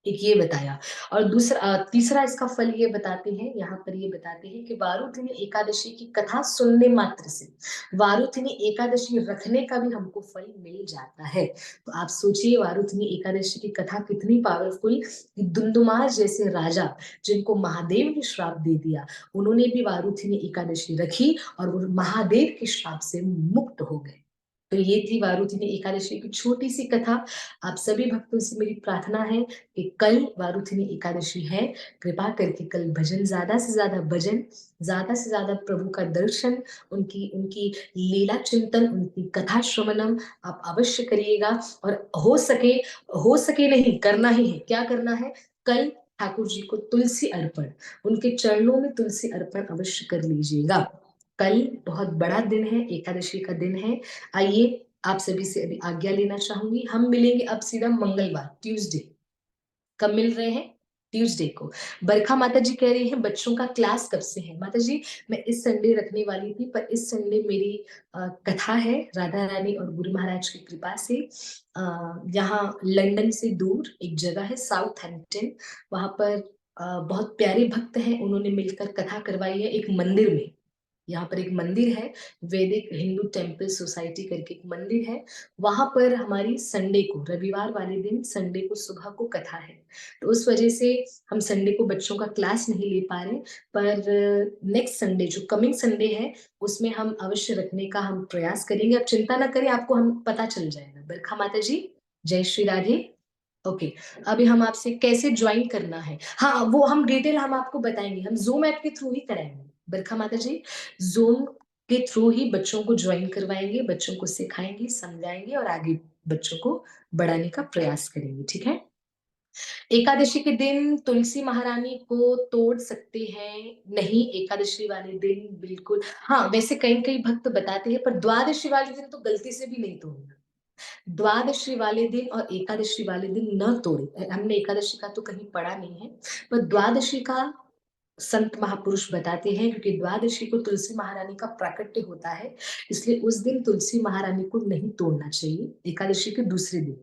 एक ये बताया, और तीसरा इसका फल ये बताते हैं, यहाँ पर ये बताते हैं कि वारुथिनी एकादशी की कथा सुनने मात्र से वारुथिनी एकादशी रखने का भी हमको फल मिल जाता है। तो आप सोचिए वारुथिनी एकादशी की कथा कितनी पावरफुल, कि दुंदुमार जैसे राजा जिनको महादेव ने श्राप दे दिया, उन्होंने भी वारुथिनी एकादशी रखी और वो महादेव के श्राप से मुक्त हो गए। तो ये थी वारुथिनी एकादशी की छोटी सी कथा। आप सभी भक्तों से मेरी प्रार्थना है कि कल वारुथिनी एकादशी है, कृपा करके कल भजन, ज्यादा से ज्यादा भजन, ज्यादा से ज्यादा प्रभु का दर्शन, उनकी लीला चिंतन, उनकी कथा श्रवणम आप अवश्य करिएगा। और हो सके नहीं, करना ही है, क्या करना है, कल ठाकुर जी को तुलसी अर्पण, उनके चरणों में तुलसी अर्पण अवश्य कर लीजिएगा। कल बहुत बड़ा दिन है, एकादशी का दिन है। आइए आप सभी से अभी आज्ञा लेना चाहूंगी। हम मिलेंगे अब सीधा मंगलवार, ट्यूसडे। कब मिल रहे हैं? ट्यूसडे को। बरखा माता जी कह रही हैं बच्चों का क्लास कब से है? माता जी मैं इस संडे रखने वाली थी, पर इस संडे मेरी कथा है राधा रानी और गुरु महाराज की कृपा से। यहाँ लंदन से दूर एक जगह है साउथहैम्पटन, वहां पर बहुत प्यारे भक्त हैं, उन्होंने मिलकर कथा करवाई है एक मंदिर में। यहाँ पर एक मंदिर है, वैदिक हिंदू टेम्पल सोसाइटी करके एक मंदिर है, वहां पर हमारी संडे को, रविवार वाले दिन संडे को सुबह को कथा है। तो उस वजह से हम संडे को बच्चों का क्लास नहीं ले पा रहे, पर नेक्स्ट संडे जो कमिंग संडे है उसमें हम अवश्य रखने का हम प्रयास करेंगे। आप चिंता ना करें, आपको हम पता चल जाएगा। बरखा माता जी, जय श्री राधे। ओके, अभी हम आपसे कैसे ज्वाइन करना है, हाँ वो हम डिटेल हम आपको बताएंगे, हम जूम ऐप के थ्रू ही कराएंगे। बरखा माता जी, जूम के थ्रू ही बच्चों को ज्वाइन करवाएंगे, बच्चों को सिखाएंगे, समझाएंगे और आगे बच्चों को बढ़ाने का प्रयास करेंगे, ठीक है। एकादशी के दिन तुलसी महारानी को तोड़ सकते हैं? नहीं, एकादशी वाले दिन बिल्कुल, हाँ वैसे कई कई भक्त बताते हैं, पर द्वादशी वाले दिन तो गलती से भी नहीं तोड़ना। द्वादशी वाले दिन और एकादशी वाले दिन न तोड़े। हमने एकादशी का तो कहीं पढ़ा नहीं है, पर द्वादशी का संत महापुरुष बताते हैं, क्योंकि द्वादशी को तुलसी महारानी का प्राकट्य होता है, इसलिए उस दिन तुलसी महारानी को नहीं तोड़ना चाहिए, एकादशी के दूसरे दिन।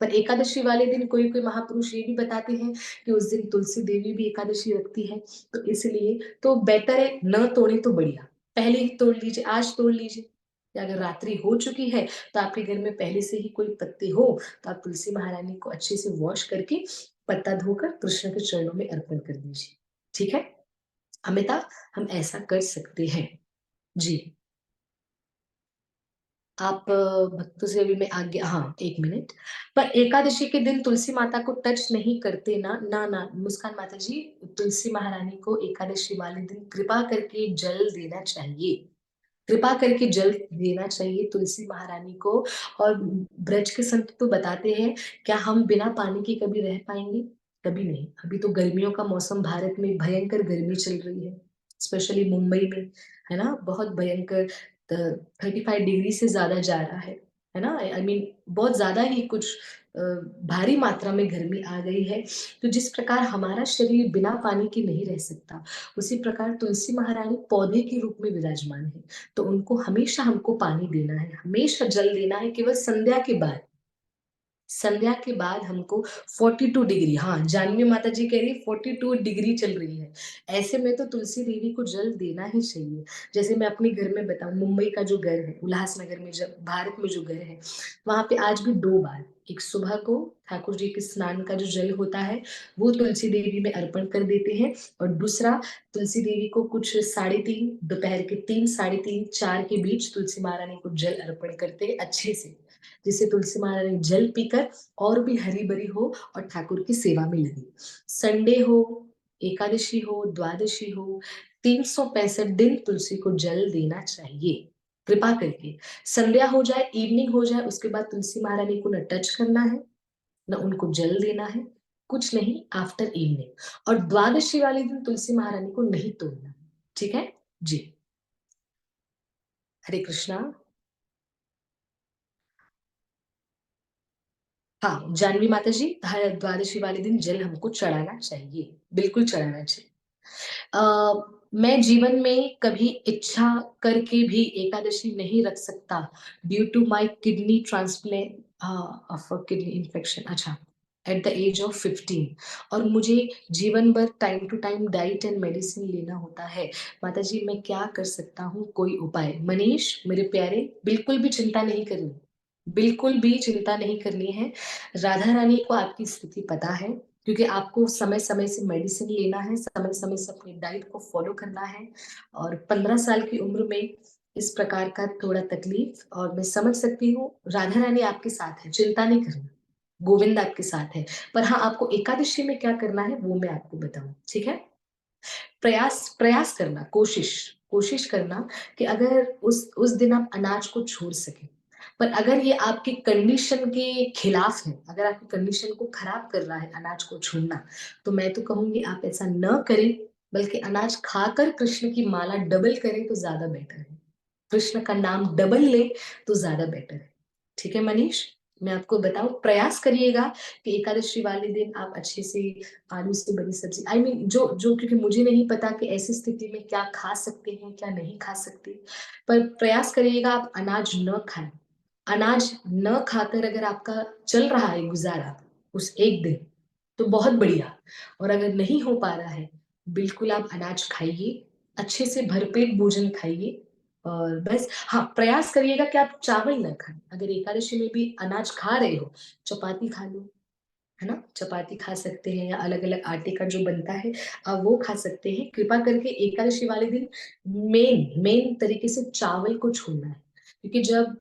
पर एकादशी वाले दिन कोई कोई महापुरुष ये भी बताते हैं कि उस दिन तुलसी देवी भी एकादशी रखती है, तो इसलिए तो बेहतर है न तोड़े तो बढ़िया। पहले ही तोड़ लीजिए, आज तोड़ लीजिए, या अगर रात्रि हो चुकी है तो आपके घर में पहले से ही कोई पत्ते हो तो आप तुलसी महारानी को अच्छे से वॉश करके पत्ता धोकर कृष्ण के चरणों में अर्पण कर दीजिए, ठीक है अमिता, हम ऐसा कर सकते हैं जी। आप भक्तों से अभी मैं आज्ञा, हाँ एक मिनट, पर एकादशी के दिन तुलसी माता को टच नहीं करते ना? ना ना मुस्कान माता जी, तुलसी महारानी को एकादशी वाले दिन कृपा करके जल देना चाहिए, कृपा करके जल देना चाहिए तुलसी महारानी को। और ब्रज के संत तो बताते हैं, क्या हम बिना पानी के कभी रह पाएंगे? कभी नहीं। अभी तो गर्मियों का मौसम, भारत में भयंकर गर्मी चल रही है, स्पेशली मुंबई में, है ना, बहुत भयंकर 35 डिग्री से ज्यादा जा रहा है ना, आई मीन बहुत ज्यादा ही कुछ भारी मात्रा में गर्मी आ गई है। तो जिस प्रकार हमारा शरीर बिना पानी के नहीं रह सकता, उसी प्रकार तुलसी महारानी पौधे के रूप में विराजमान है, तो उनको हमेशा हमको पानी देना है, हमेशा जल देना है। केवल संध्या के बाद, संध्या के बाद हमको 42 डिग्री, हाँ जानवी माता जी कह रही है 42 डिग्री चल रही है, ऐसे में तो तुलसी देवी को जल देना ही चाहिए। जैसे मैं अपने घर में बताऊं, मुंबई का जो घर है, उल्लासनगर में, जब भारत में जो घर है, वहां पे आज भी 2 बार, एक सुबह को ठाकुर जी के स्नान का जो जल होता है वो तुलसी देवी में अर्पण कर देते हैं, और दूसरा तुलसी देवी को कुछ 3:30, दोपहर के 3, 3:30, 4 के बीच तुलसी महारानी को जल अर्पण करते हैं अच्छे से, जिससे तुलसी महारानी जल पीकर और भी हरी भरी हो और ठाकुर की सेवा में लगी। संडे हो, एकादशी हो, द्वादशी हो, 365 दिन तुलसी को जल देना चाहिए, कृपा करके। संध्या हो जाए, इवनिंग हो जाए, उसके बाद तुलसी महारानी को न टच करना है, न उनको जल देना है, कुछ नहीं आफ्टर इवनिंग। और द्वादशी वाले दिन तुलसी महारानी को नहीं तोड़ना, ठीक है जी। हरे कृष्णा। हाँ जानवी माता जी, हर द्वादशी वाले दिन जल हमको चढ़ाना चाहिए, बिल्कुल चढ़ाना चाहिए। मैं जीवन में कभी इच्छा करके भी एकादशी नहीं रख सकता, due to my kidney transplant of kidney infection, अच्छा एट द एज ऑफ 15, और मुझे जीवन भर time to time diet and medicine लेना होता है। माता जी मैं क्या कर सकता हूँ, कोई उपाय? मनीष मेरे प्यारे, बिल्कुल भी चिंता नहीं करनी, बिल्कुल भी चिंता नहीं करनी है। राधा रानी को आपकी स्थिति पता है, क्योंकि आपको समय समय से मेडिसिन लेना है, समय समय से अपनी डाइट को फॉलो करना है, और 15 साल की उम्र में इस प्रकार का थोड़ा तकलीफ, और मैं समझ सकती हूँ, राधा रानी आपके साथ है, चिंता नहीं करना, गोविंद आपके साथ है। पर हाँ, आपको एकादशी में क्या करना है वो मैं आपको बताऊं, ठीक है। प्रयास प्रयास करना, कोशिश कोशिश करना कि अगर उस दिन आप अनाज को छोड़ सके, पर अगर ये आपकी कंडीशन के खिलाफ है, अगर आपकी कंडीशन को खराब कर रहा है अनाज को छोड़ना, तो मैं तो कहूंगी आप ऐसा न करें, बल्कि अनाज खाकर कृष्ण की माला डबल करें तो ज्यादा बेटर है। कृष्ण का नाम डबल ले तो ज्यादा बेटर है। ठीक है मनीष, मैं आपको बताऊं, प्रयास करिएगा कि एकादशी वाले दिन आप अच्छे से आलू से बनी सब्जी, आई मीन जो जो क्योंकि मुझे नहीं पता कि ऐसी स्थिति में क्या खा सकते हैं क्या नहीं खा सकते, पर प्रयास करिएगा आप अनाज न खाएं। अनाज न खाकर अगर आपका चल रहा है गुजारा उस एक दिन, तो बहुत बढ़िया। और अगर नहीं हो पा रहा है, बिल्कुल आप अनाज खाइए, अच्छे से भरपेट भोजन खाइए। और बस हाँ, प्रयास करिएगा कि आप चावल ना खाएं। अगर एकादशी में भी अनाज खा रहे हो, चपाती खा लो, है ना, चपाती खा सकते हैं, या अलग अलग आटे का जो बनता है आप वो खा सकते हैं। कृपा करके एकादशी वाले दिन मेन मेन तरीके से चावल को छोड़ना है, क्योंकि जब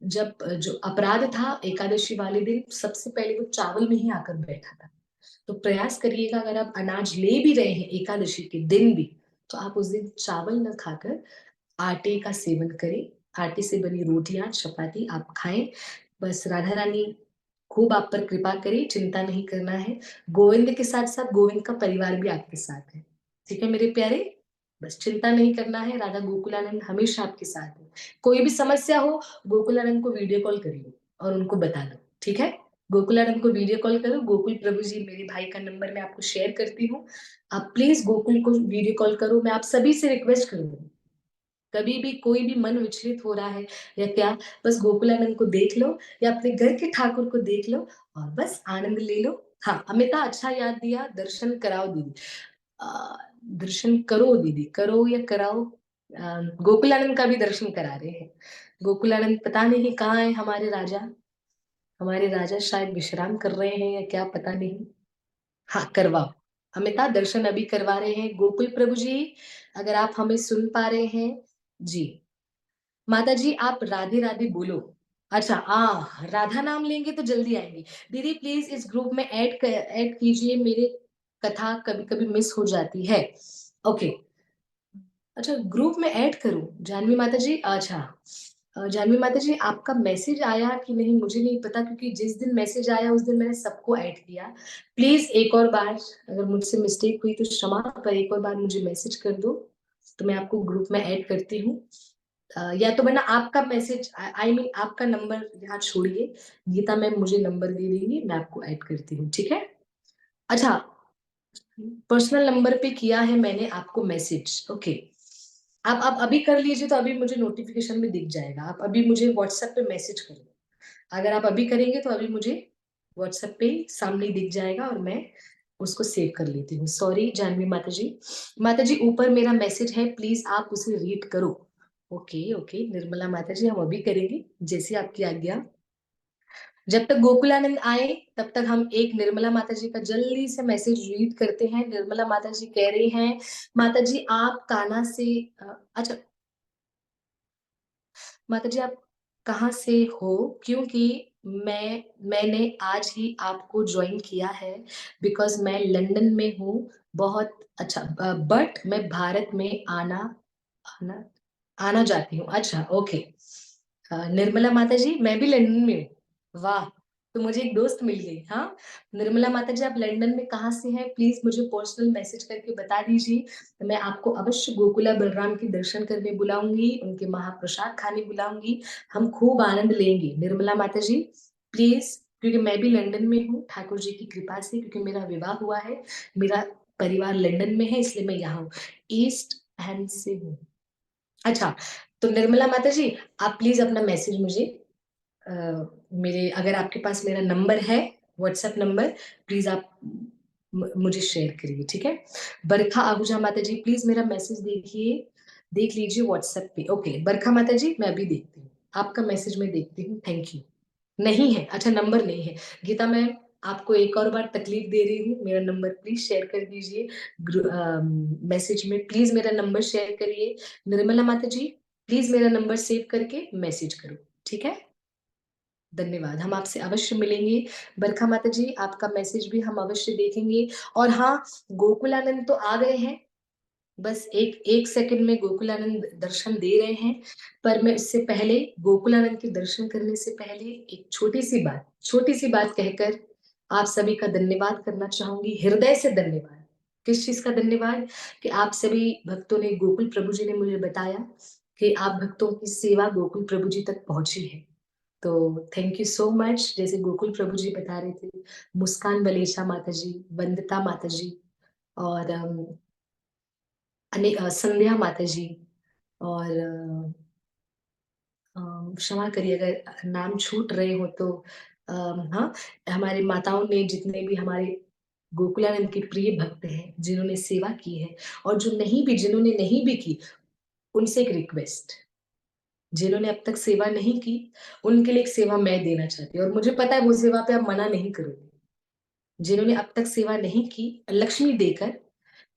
जब जो अपराध था एकादशी वाले दिन, सबसे पहले वो चावल में ही आकर बैठा था। तो प्रयास करिएगा अगर आप अनाज ले भी रहे हैं एकादशी के दिन भी, तो आप उस दिन चावल न खाकर आटे का सेवन करें। आटे से बनी रोटियां चपाती आप खाएं। बस राधा रानी खूब आप पर कृपा करे, चिंता नहीं करना है। गोविंद के साथ साथ गोविंद का परिवार भी आपके साथ है। ठीक है मेरे प्यारे, बस चिंता नहीं करना है, राधा गोकुलानंद हमेशा आपके साथ है। कोई भी समस्या हो, गोकुलानंद को वीडियो कॉल करिए और उनको बता दो। ठीक है, गोकुलानंद को वीडियो कॉल करो। गोकुल प्रभु जी मेरे भाई का नंबर मैं आपको शेयर करती हूँ, आप प्लीज गोकुल को वीडियो कॉल करो। मैं आप सभी से रिक्वेस्ट करूंगी, कभी भी कोई भी मन विचलित हो रहा है या क्या, बस गोकुलानंद को देख लो या अपने घर के ठाकुर को देख लो और बस आनंद ले लो। हाँ अमिता, अच्छा याद दिया, दर्शन कराओ दीदी। दर्शन करो दीदी, करो या कराओ। गोकुलानंद का भी दर्शन करा रहे हैं। गोकुलानंद पता नहीं कहाँ है हमारे राजा, हमारे राजा शायद विश्राम कर रहे हैं या क्या पता नहीं। हाँ करवाओ, अमिता दर्शन अभी करवा रहे हैं। गोकुल प्रभु जी अगर आप हमें सुन पा रहे हैं जी। माता जी आप राधे राधे बोलो। अच्छा राधा नाम लेंगे तो जल्दी आएंगे। दीदी प्लीज इस ग्रुप में ऐड कीजिए, मेरे कथा कभी कभी मिस हो जाती है। ओके, अच्छा ग्रुप में ऐड करूं जानवी माता जी। अच्छा जानवी माता जी आपका मैसेज आया कि नहीं मुझे नहीं पता, क्योंकि जिस दिन मैसेज आया उस दिन मैंने सबको ऐड किया। प्लीज एक और बार, अगर मुझसे मिस्टेक हुई तो क्षमा, पर एक और बार मुझे मैसेज कर दो तो मैं आपको ग्रुप में ऐड करती हूँ। या तो वरना आपका मैसेज, आई मीन आपका नंबर यहाँ छोड़िए, गीता मैम मुझे नंबर दे देंगी, मैं आपको ऐड करती हूँ। ठीक है, अच्छा पर्सनल नंबर पे किया है मैंने आपको मैसेज। ओके, आप अभी कर लीजिए तो अभी मुझे नोटिफिकेशन में दिख जाएगा। आप अभी मुझे व्हाट्सएप पे मैसेज करो, अगर आप अभी करेंगे तो अभी मुझे व्हाट्सएप पे सामने दिख जाएगा और मैं उसको सेव कर लेती हूँ। सॉरी जानवी माता जी। माता जी ऊपर मेरा मैसेज है, प्लीज आप उसे रीड करो। ओके ओके निर्मला माता जी, हम अभी करेंगे जैसी आपकी आज्ञा। जब तक गोकुलानंद आए तब तक हम एक निर्मला माता जी का जल्दी से मैसेज रीड करते हैं। निर्मला माता जी कह रही हैं, माता जी आप कान्हा से अच्छा माता जी आप कहाँ से हो, क्योंकि मैंने आज ही आपको ज्वाइन किया है, बिकॉज मैं लंदन में हूँ। बहुत अच्छा, बट मैं भारत में आना आना जाती हूँ। अच्छा ओके, निर्मला माता जी मैं भी लंदन में हूँ। वाह, तो मुझे एक दोस्त मिल गई। हाँ निर्मला माता जी आप लंदन में कहाँ से हैं, प्लीज मुझे पर्सनल मैसेज करके बता दीजिए, तो मैं आपको अवश्य गोकुला बलराम के दर्शन करने बुलाऊंगी, उनके महाप्रसाद खाने बुलाऊंगी, हम खूब आनंद लेंगे। निर्मला माता जी प्लीज, क्योंकि मैं भी लंदन में हूँ ठाकुर जी की कृपा से, क्योंकि मेरा विवाह हुआ है, मेरा परिवार लंदन में है, इसलिए मैं यहाँ हूँ, ईस्ट हैंड से हूँ। अच्छा तो निर्मला माता जी आप प्लीज अपना मैसेज मुझे मेरे, अगर आपके पास मेरा नंबर है व्हाट्सएप नंबर, प्लीज आप मुझे शेयर करिए। ठीक है, बरखा आहूजा माता जी प्लीज मेरा मैसेज देखिए, देख लीजिए व्हाट्सएप पे। ओके बरखा माता जी मैं अभी देखती हूँ आपका मैसेज, मैं देखती हूँ। Thank you. नहीं है, अच्छा नंबर नहीं है। गीता मैम आपको एक और बार तकलीफ दे रही हूँ, मेरा नंबर प्लीज शेयर कर दीजिए मैसेज में, प्लीज मेरा नंबर शेयर करिए। निर्मला माता जी प्लीज मेरा नंबर सेव करके मैसेज करो। ठीक है, धन्यवाद, हम आपसे अवश्य मिलेंगे। बरखा माता जी आपका मैसेज भी हम अवश्य देखेंगे। और हाँ गोकुलानंद तो आ गए हैं, बस एक एक सेकंड में गोकुलानंद दर्शन दे रहे हैं, पर मैं इससे पहले गोकुलानंद के दर्शन करने से पहले एक छोटी सी बात कहकर आप सभी का धन्यवाद करना चाहूंगी, हृदय से धन्यवाद। किस चीज का धन्यवाद? कि आप सभी भक्तों ने, गोकुल प्रभु जी ने मुझे बताया कि आप भक्तों की सेवा गोकुल प्रभु जी तक पहुंची है। तो थैंक यू सो मच। जैसे गोकुल प्रभु जी बता रहे थे, मुस्कान बलेशा माता जी, वंदिता माता जी, और संध्या माता जी, और क्षमा करिए अगर नाम छूट रहे हो तो। हाँ, हमारे माताओं ने, जितने भी हमारे गोकुलानंद के प्रिय भक्त हैं जिन्होंने सेवा की है, और जिन्होंने नहीं भी की, उनसे एक रिक्वेस्ट, जिन्होंने अब तक सेवा नहीं की उनके लिए एक सेवा मैं देना चाहती हूँ, और मुझे पता है वो सेवा पे आप मना नहीं करोगे। जिन्होंने अब तक सेवा नहीं की, लक्ष्मी देकर,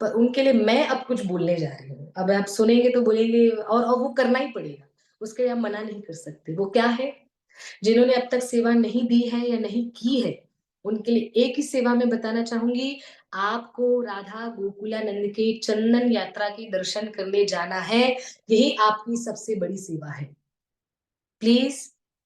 पर उनके लिए मैं अब कुछ बोलने जा रही हूँ। अब आप सुनेंगे तो बोलेंगे, और वो करना ही पड़ेगा, उसके लिए आप मना नहीं कर सकते। वो क्या है? जिन्होंने अब तक सेवा नहीं दी है या नहीं की है, उनके लिए एक ही सेवा मैं बताना चाहूंगी। आपको राधा गोकुलानंद के चंदन यात्रा के दर्शन करने जाना है, यही आपकी सबसे बड़ी सेवा है। प्लीज,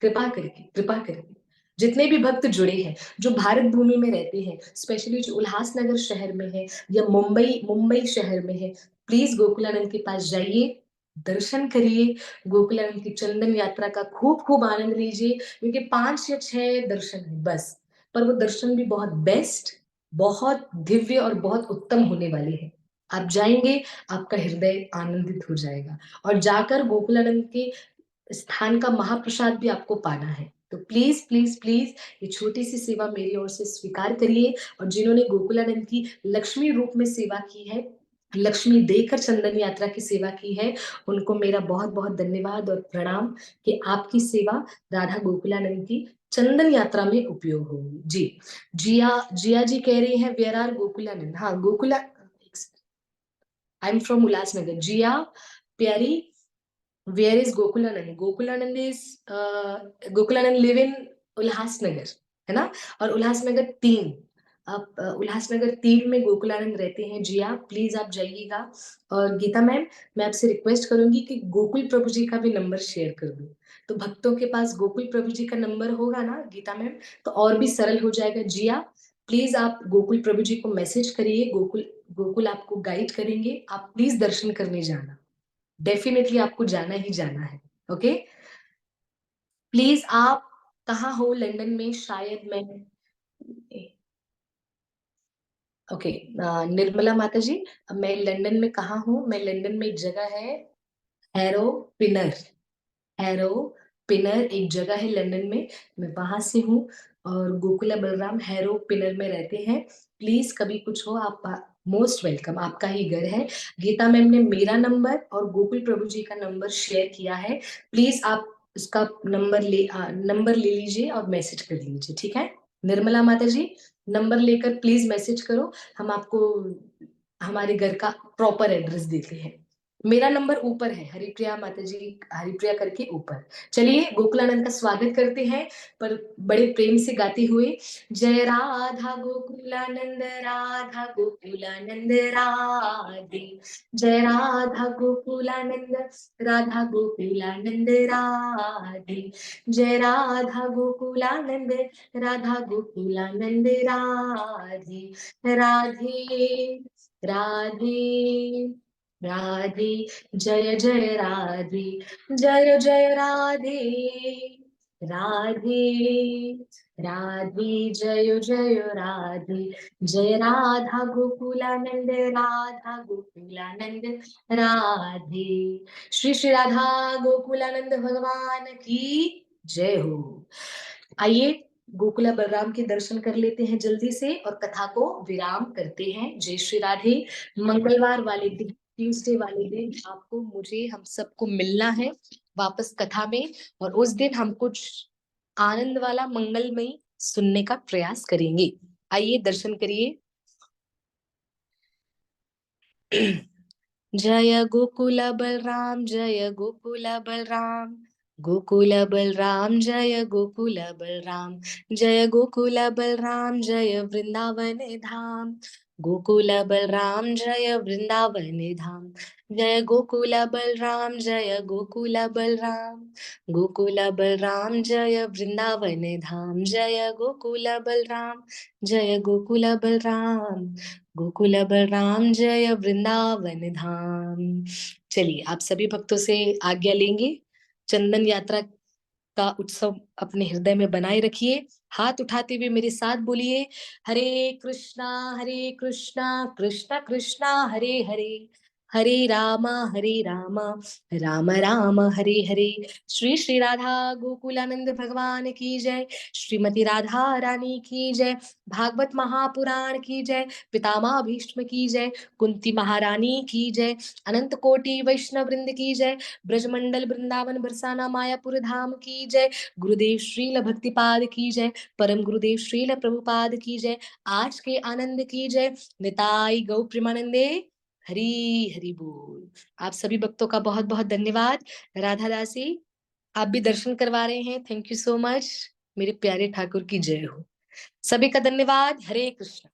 कृपा करके जितने भी भक्त जुड़े हैं, जो भारत भूमि में रहते हैं, स्पेशली जो उल्लासनगर शहर में है या मुंबई शहर में है, प्लीज गोकुलानंद के पास जाइए, दर्शन करिए, गोकुलानंद की चंदन यात्रा का खूब खूब आनंद लीजिए, क्योंकि 5 या 6 दर्शन है बस, पर वो दर्शन भी बहुत बेस्ट, बहुत दिव्य और बहुत उत्तम होने वाले हैं। आप जाएंगे, आपका हृदय आनंदित हो जाएगा, और जाकर गोकुलानंद के स्थान का महाप्रसाद भी आपको पाना है। तो प्लीज प्लीज प्लीज ये छोटी सी सेवा मेरी ओर से स्वीकार करिए, और जिन्होंने गोकुलानंद की लक्ष्मी रूप में सेवा की है, लक्ष्मी देकर चंदन यात्रा की सेवा की है, उनको मेरा बहुत बहुत धन्यवाद और प्रणाम कि आपकी सेवा राधा गोकुलानंद की चंदन यात्रा में उपयोग होगी। जी, जिया जी कह रही हैं वेयर आर गोकुलानंद। हाँ, I am from Ulhasnagar. Jiya प्यारी, where is Gokulanand? Gokulanand live in Ulhasnagar, है ना? और उल्लासनगर 3, आप उल्लासनगर 3 में गोकुलानंद रहते हैं। जी आप प्लीज आप जाइएगा। और गीता मैम, मैं आपसे रिक्वेस्ट करूंगी कि गोकुल प्रभु जी का भी नंबर शेयर कर दो, तो भक्तों के पास गोकुल प्रभु जी का नंबर होगा ना गीता मैम, तो और भी सरल हो जाएगा। जिया प्लीज आप गोकुल प्रभु जी को मैसेज करिए, गोकुल आपको गाइड करेंगे, आप प्लीज दर्शन करने जाना, डेफिनेटली आपको जाना ही जाना है। ओके, प्लीज आप कहाँ हो? लंदन में शायद मैं, ओके, निर्मला माता जी, मैं लंदन में कहाँ हूँ? मैं लंदन में एक जगह है, हैरो पिनर। हैरो पिनर एक जगह है लंदन में, मैं वहां से हूँ, और गोकुला बलराम हैरो पिनर में रहते हैं। प्लीज कभी कुछ हो, आप मोस्ट वेलकम, आपका ही घर है। गीता मैम ने मेरा नंबर और गोकुल प्रभु जी का नंबर शेयर किया है, प्लीज आप उसका नंबर ले लीजिए और मैसेज कर लीजिए, ठीक है? निर्मला माता जी, नंबर लेकर प्लीज मैसेज करो, हम आपको हमारे घर का प्रॉपर एड्रेस देते हैं। मेरा नंबर ऊपर है, हरिप्रिया माता जी, हरिप्रिया करके ऊपर। चलिए गोकुलानंद का स्वागत करते हैं, पर बड़े प्रेम से गाते हुए। जय राधा गोकुलानंद, राधा गोकुलानंद राधे, जय राधा गोकुलानंद, राधा गोकुलानंद राधे, जय राधा गोकुलानंद, राधा गोकुलानंद राधे, राधे राधे राधे, जय जय राधे, जय जय राधे, राधे राधे, जय जय राधे, जय राधा गोकुलानंद, राधा गोकुलानंद राधे। श्री श्री राधा गोकुलानंद भगवान की जय हो। आइए गोकुला बलराम के दर्शन कर लेते हैं जल्दी से, और कथा को विराम करते हैं। जय श्री राधे। मंगलवार वाले दिन, ट्यूसडे वाले दिन आपको, मुझे, हम सबको मिलना है वापस कथा में, और उस दिन हम कुछ आनंद वाला मंगलमयी सुनने का प्रयास करेंगे। आइए दर्शन करिए। जय गोकुल बलराम, जय गोकुल बलराम, गोकुल बलराम, जय गोकुल बलराम, जय गोकुल बलराम, जय वृंदावन धाम, गोकुल बलराम जय वृंदावन धाम, जय गोकुल बलराम जय गोकुल बलराम, गोकुल बलराम जय वृंदावन धाम, जय गोकुल बलराम जय गोकुल बलराम, गोकुल बलराम जय वृंदावन धाम। चलिए आप सभी भक्तों से आज्ञा लेंगे। चंदन यात्रा का उत्सव अपने हृदय में बनाए रखिए। हाथ उठाते हुए मेरे साथ बोलिए, हरे कृष्णा कृष्णा कृष्णा हरे हरे, हरे राम राम राम हरे हरे। श्री श्री राधा गोकुलानंद भगवान की जय, श्रीमती राधा रानी की जय, भागवत महापुराण की जय, पितामह भीष्म की जय, कुंती महारानी की जय, अनंत कोटि वैष्णव वृंद की जय, ब्रजमंडल वृंदावन बरसाना मायापुर धाम की जय, गुरुदेव श्रील भक्तिपाद की जय, परम गुरुदेव श्रील प्रभुपाद की जय, आज के आनंद की जय, निताई गौ प्रेमानंदे, हरी हरि बोल। आप सभी भक्तों का बहुत बहुत धन्यवाद। राधा दासी आप भी दर्शन करवा रहे हैं, थैंक यू सो मच। मेरे प्यारे ठाकुर की जय हो। सभी का धन्यवाद। हरे कृष्ण।